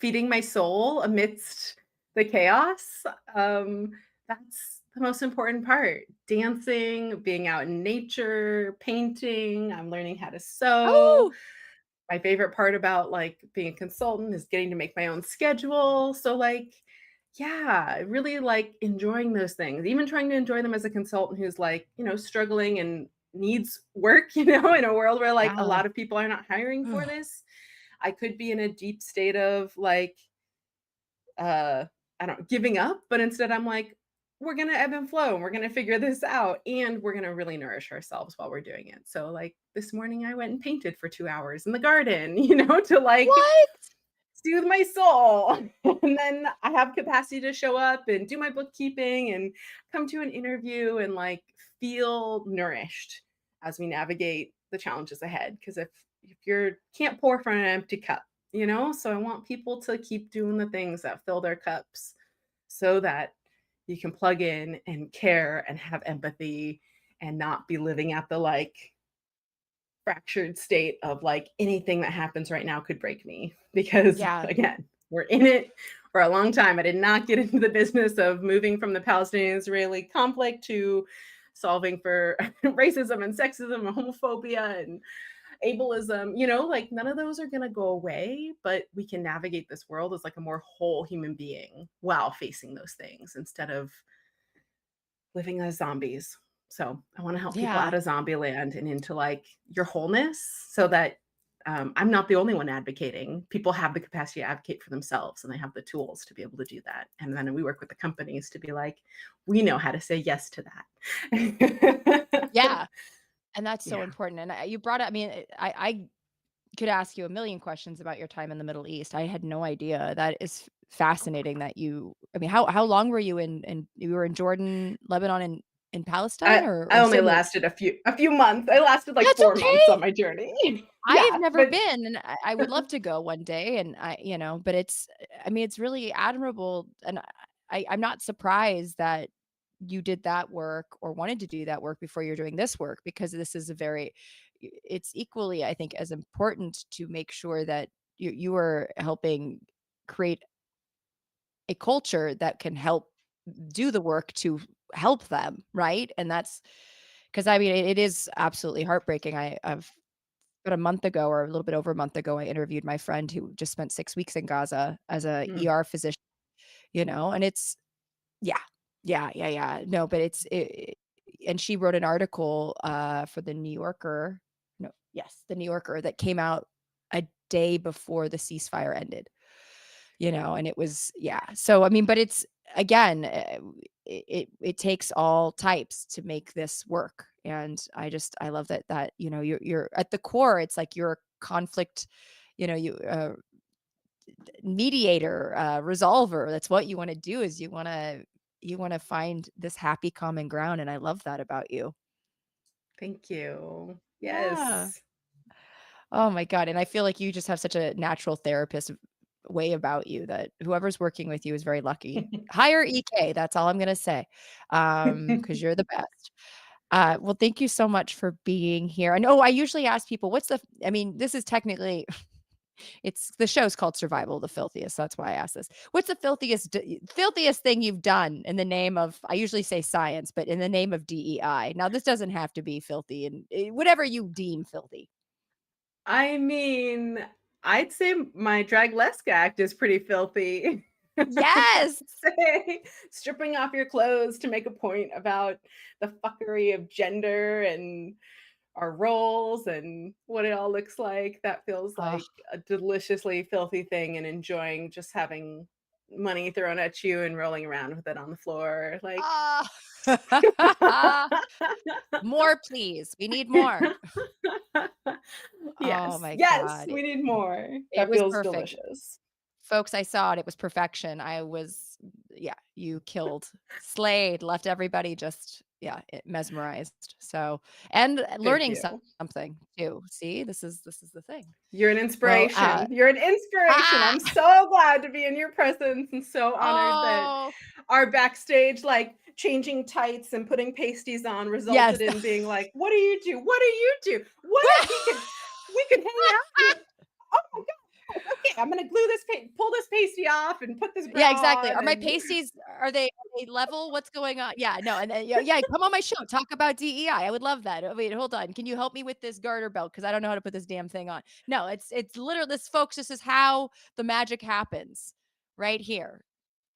feeding my soul amidst the chaos. That's the most important part. Dancing, being out in nature, painting. I'm learning how to sew.
Oh,
My favorite part about like being a consultant is getting to make my own schedule. So like, yeah, I really like enjoying those things. Even trying to enjoy them as a consultant who's like, struggling and needs work, in a world where like a
yeah.
lot of people are not hiring for this. I could be in a deep state of like, uh, I don't know, giving up, but instead I'm like, we're gonna ebb and flow and we're gonna figure this out and we're gonna really nourish ourselves while we're doing it. So like this morning I went and painted for 2 hours in the garden, to like
What?
soothe my soul. And then I have capacity to show up and do my bookkeeping and come to an interview and like feel nourished as we navigate the challenges ahead. Because if you're can't pour from an empty cup, so I want people to keep doing the things that fill their cups so that you can plug in and care and have empathy and not be living at the like fractured state of like anything that happens right now could break me, because
Yeah.
again, we're in it for a long time. I did not get into the business of moving from the Palestinian-Israeli conflict to solving for racism and sexism and homophobia and ableism, like none of those are going to go away, but we can navigate this world as like a more whole human being while facing those things instead of living as zombies. So I want to help people
Yeah.
out of zombie land and into like your wholeness, so that I'm not the only one advocating. People have the capacity to advocate for themselves and they have the tools to be able to do that. And then we work with the companies to be like, we know how to say yes to that.
Yeah. And that's so
Yeah.
important. And you brought up, I mean, I could ask you a million questions about your time in the Middle East. I had no idea. That is fascinating that I mean, how long were you you were in Jordan, Lebanon, and in Palestine
I
or
only
somewhere?
lasted a few months. I lasted like
That's
4 months on
okay.
my journey.
I have
Yeah,
never
but
been, and I would love to go one day. And but I mean, it's really admirable. And I'm not surprised that you did that work or wanted to do that work before you're doing this work, because this is it's equally, I think, as important to make sure that you are helping create a culture that can help do the work to help them, right? And that's because I mean, it is absolutely heartbreaking. I've about a month ago, or a little bit over a month ago, I interviewed my friend who just spent 6 weeks in Gaza as a
Mm.
ER physician, and it's yeah, yeah. No, but and she wrote an article for the New Yorker. No, yes, the New Yorker, that came out a day before the ceasefire ended. And it was, yeah. So I mean, but it's, again, it takes all types to make this work, and I love that you're at the core. It's like you're a conflict, you mediator, resolver. That's what you want to do. Is you want to find this happy common ground, and I love that about you.
Thank you.
Yeah.
Yes.
Oh my God. And I feel like you just have such a natural therapist way about you that whoever's working with you is very lucky. Hire EK. That's all I'm going to say. Because you're the best. Well, thank you so much for being here. And I usually ask people, I mean, this is technically, it's the show's called Survival of the Filthiest. That's why I asked this. What's the filthiest thing you've done in the name of, I usually say science, but in the name of DEI? Now, this doesn't have to be filthy, and whatever you deem filthy.
I mean, I'd say my Draglesque act is pretty filthy.
Yes.
Say, stripping off your clothes to make a point about the fuckery of gender and our roles and what it all looks like. That feels
Oh,
like a deliciously filthy thing, and enjoying just having money thrown at you and rolling around with it on the floor. Like,
more, please. We need more. Oh
yes,
my
yes,
God.
we need more.
It
That
was
feels
perfect.
delicious.
Folks, I saw it. It was perfection. Yeah, you killed, slayed, left everybody just, yeah, mesmerized. So, and
Thank
learning
you.
something too. See, this is the thing.
You're an
Well,
inspiration. You're an inspiration.
ah,
I'm so glad to be in your presence and so honored that
oh,
our backstage, like changing tights and putting pasties on, resulted
yes.
in being like, what do you do? What do you do? What if we could hang out here? Oh my God. Okay, I'm gonna pull this pasty off and put this
Yeah,
bra
exactly.
on
Are my
and
pasties, are they level? What's going on? Yeah, no, and then yeah, come on my show, talk about DEI. I would love that. Wait, hold on. Can you help me with this garter belt? Because I don't know how to put this damn thing on. No, it's literally this, folks. This is how the magic happens, right here.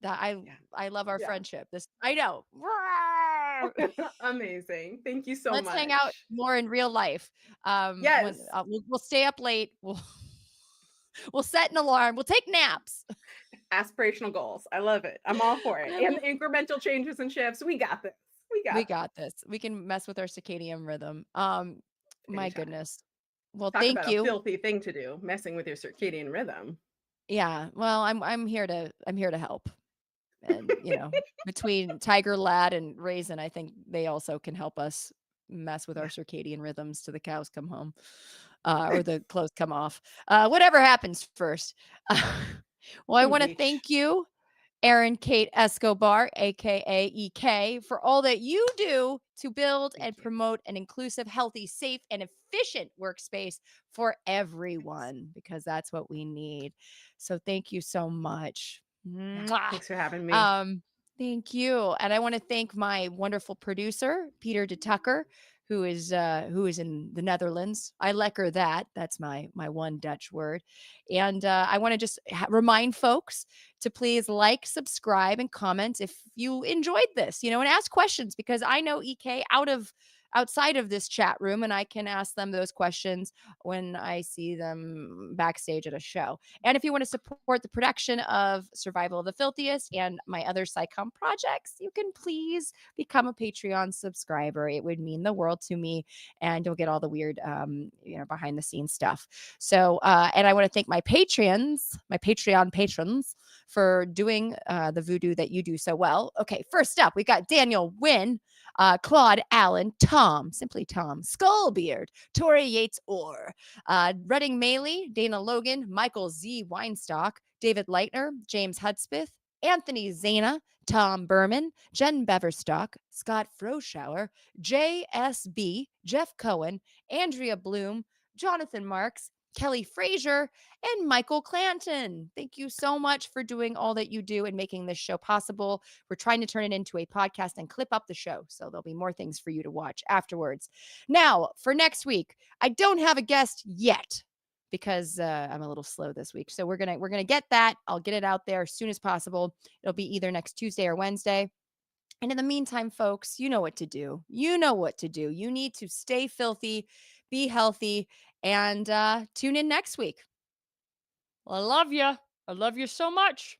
That
yeah,
I love our
yeah.
friendship. This I know.
Amazing. Thank you so
Let's hang out
much.
more in real life. When
Yes.
we'll stay up late. We'll set an alarm. We'll take naps.
Aspirational goals. I love it. I'm all for it.
I
And the incremental changes and shifts. We got this. We
We
got this.
got this. We can mess with our circadian rhythm. My
Anytime.
goodness. Well,
Talk
thank
about a
you.
filthy thing to do, messing with your circadian rhythm.
Yeah. Well, I'm here to help. And, between Tiger Lad and Raisin, I think they also can help us mess with our
Yeah,
circadian rhythms to the cows come home, or the clothes come off. Whatever happens first. Well, I
from the
want to
beach.
thank you, Erin-Kate Escobar, aka EK, for all that you do to build
Thank
and
you.
promote an inclusive, healthy, safe, and efficient workspace for
Thanks.
everyone, because that's what we need. So thank you so much.
Yeah.
Mwah.
Thanks for having me.
Um, Thank you. And I want to thank my wonderful producer, Peter de Tucker, who is in the Netherlands. I lekker that. That's my one Dutch word. And I want to just remind folks to please like, subscribe, and comment if you enjoyed this, and ask questions, because I know EK outside of this chat room, and I can ask them those questions when I see them backstage at a show. And if you want to support the production of Survival of the Filthiest and my other SciComm projects, you can please become a Patreon subscriber. It would mean the world to me, and you'll get all the weird, behind the scenes stuff. So, and I want to thank my Patreon patrons for doing the voodoo that you do so well. Okay, first up, we got Daniel Wynn, Claude Allen, Tom, simply Tom, Skullbeard, Tori Yates Orr, Redding Maley, Dana Logan, Michael Z. Weinstock, David Leitner, James Hudspeth, Anthony Zana, Tom Berman, Jen Beverstock, Scott Froschauer, JSB, Jeff Cohen, Andrea Bloom, Jonathan Marks, Kelly Frazier, and Michael Clanton. Thank you so much for doing all that you do and making this show possible. We're trying to turn it into a podcast and clip up the show, so there'll be more things for you to watch afterwards. Now, for next week, I don't have a guest yet because I'm a little slow this week. So we're gonna get that. I'll get it out there as soon as possible. It'll be either next Tuesday or Wednesday. And in the meantime, folks, you know what to do. You know what to do. You need to stay filthy, be healthy, and tune in next week. I love you. I love you so much.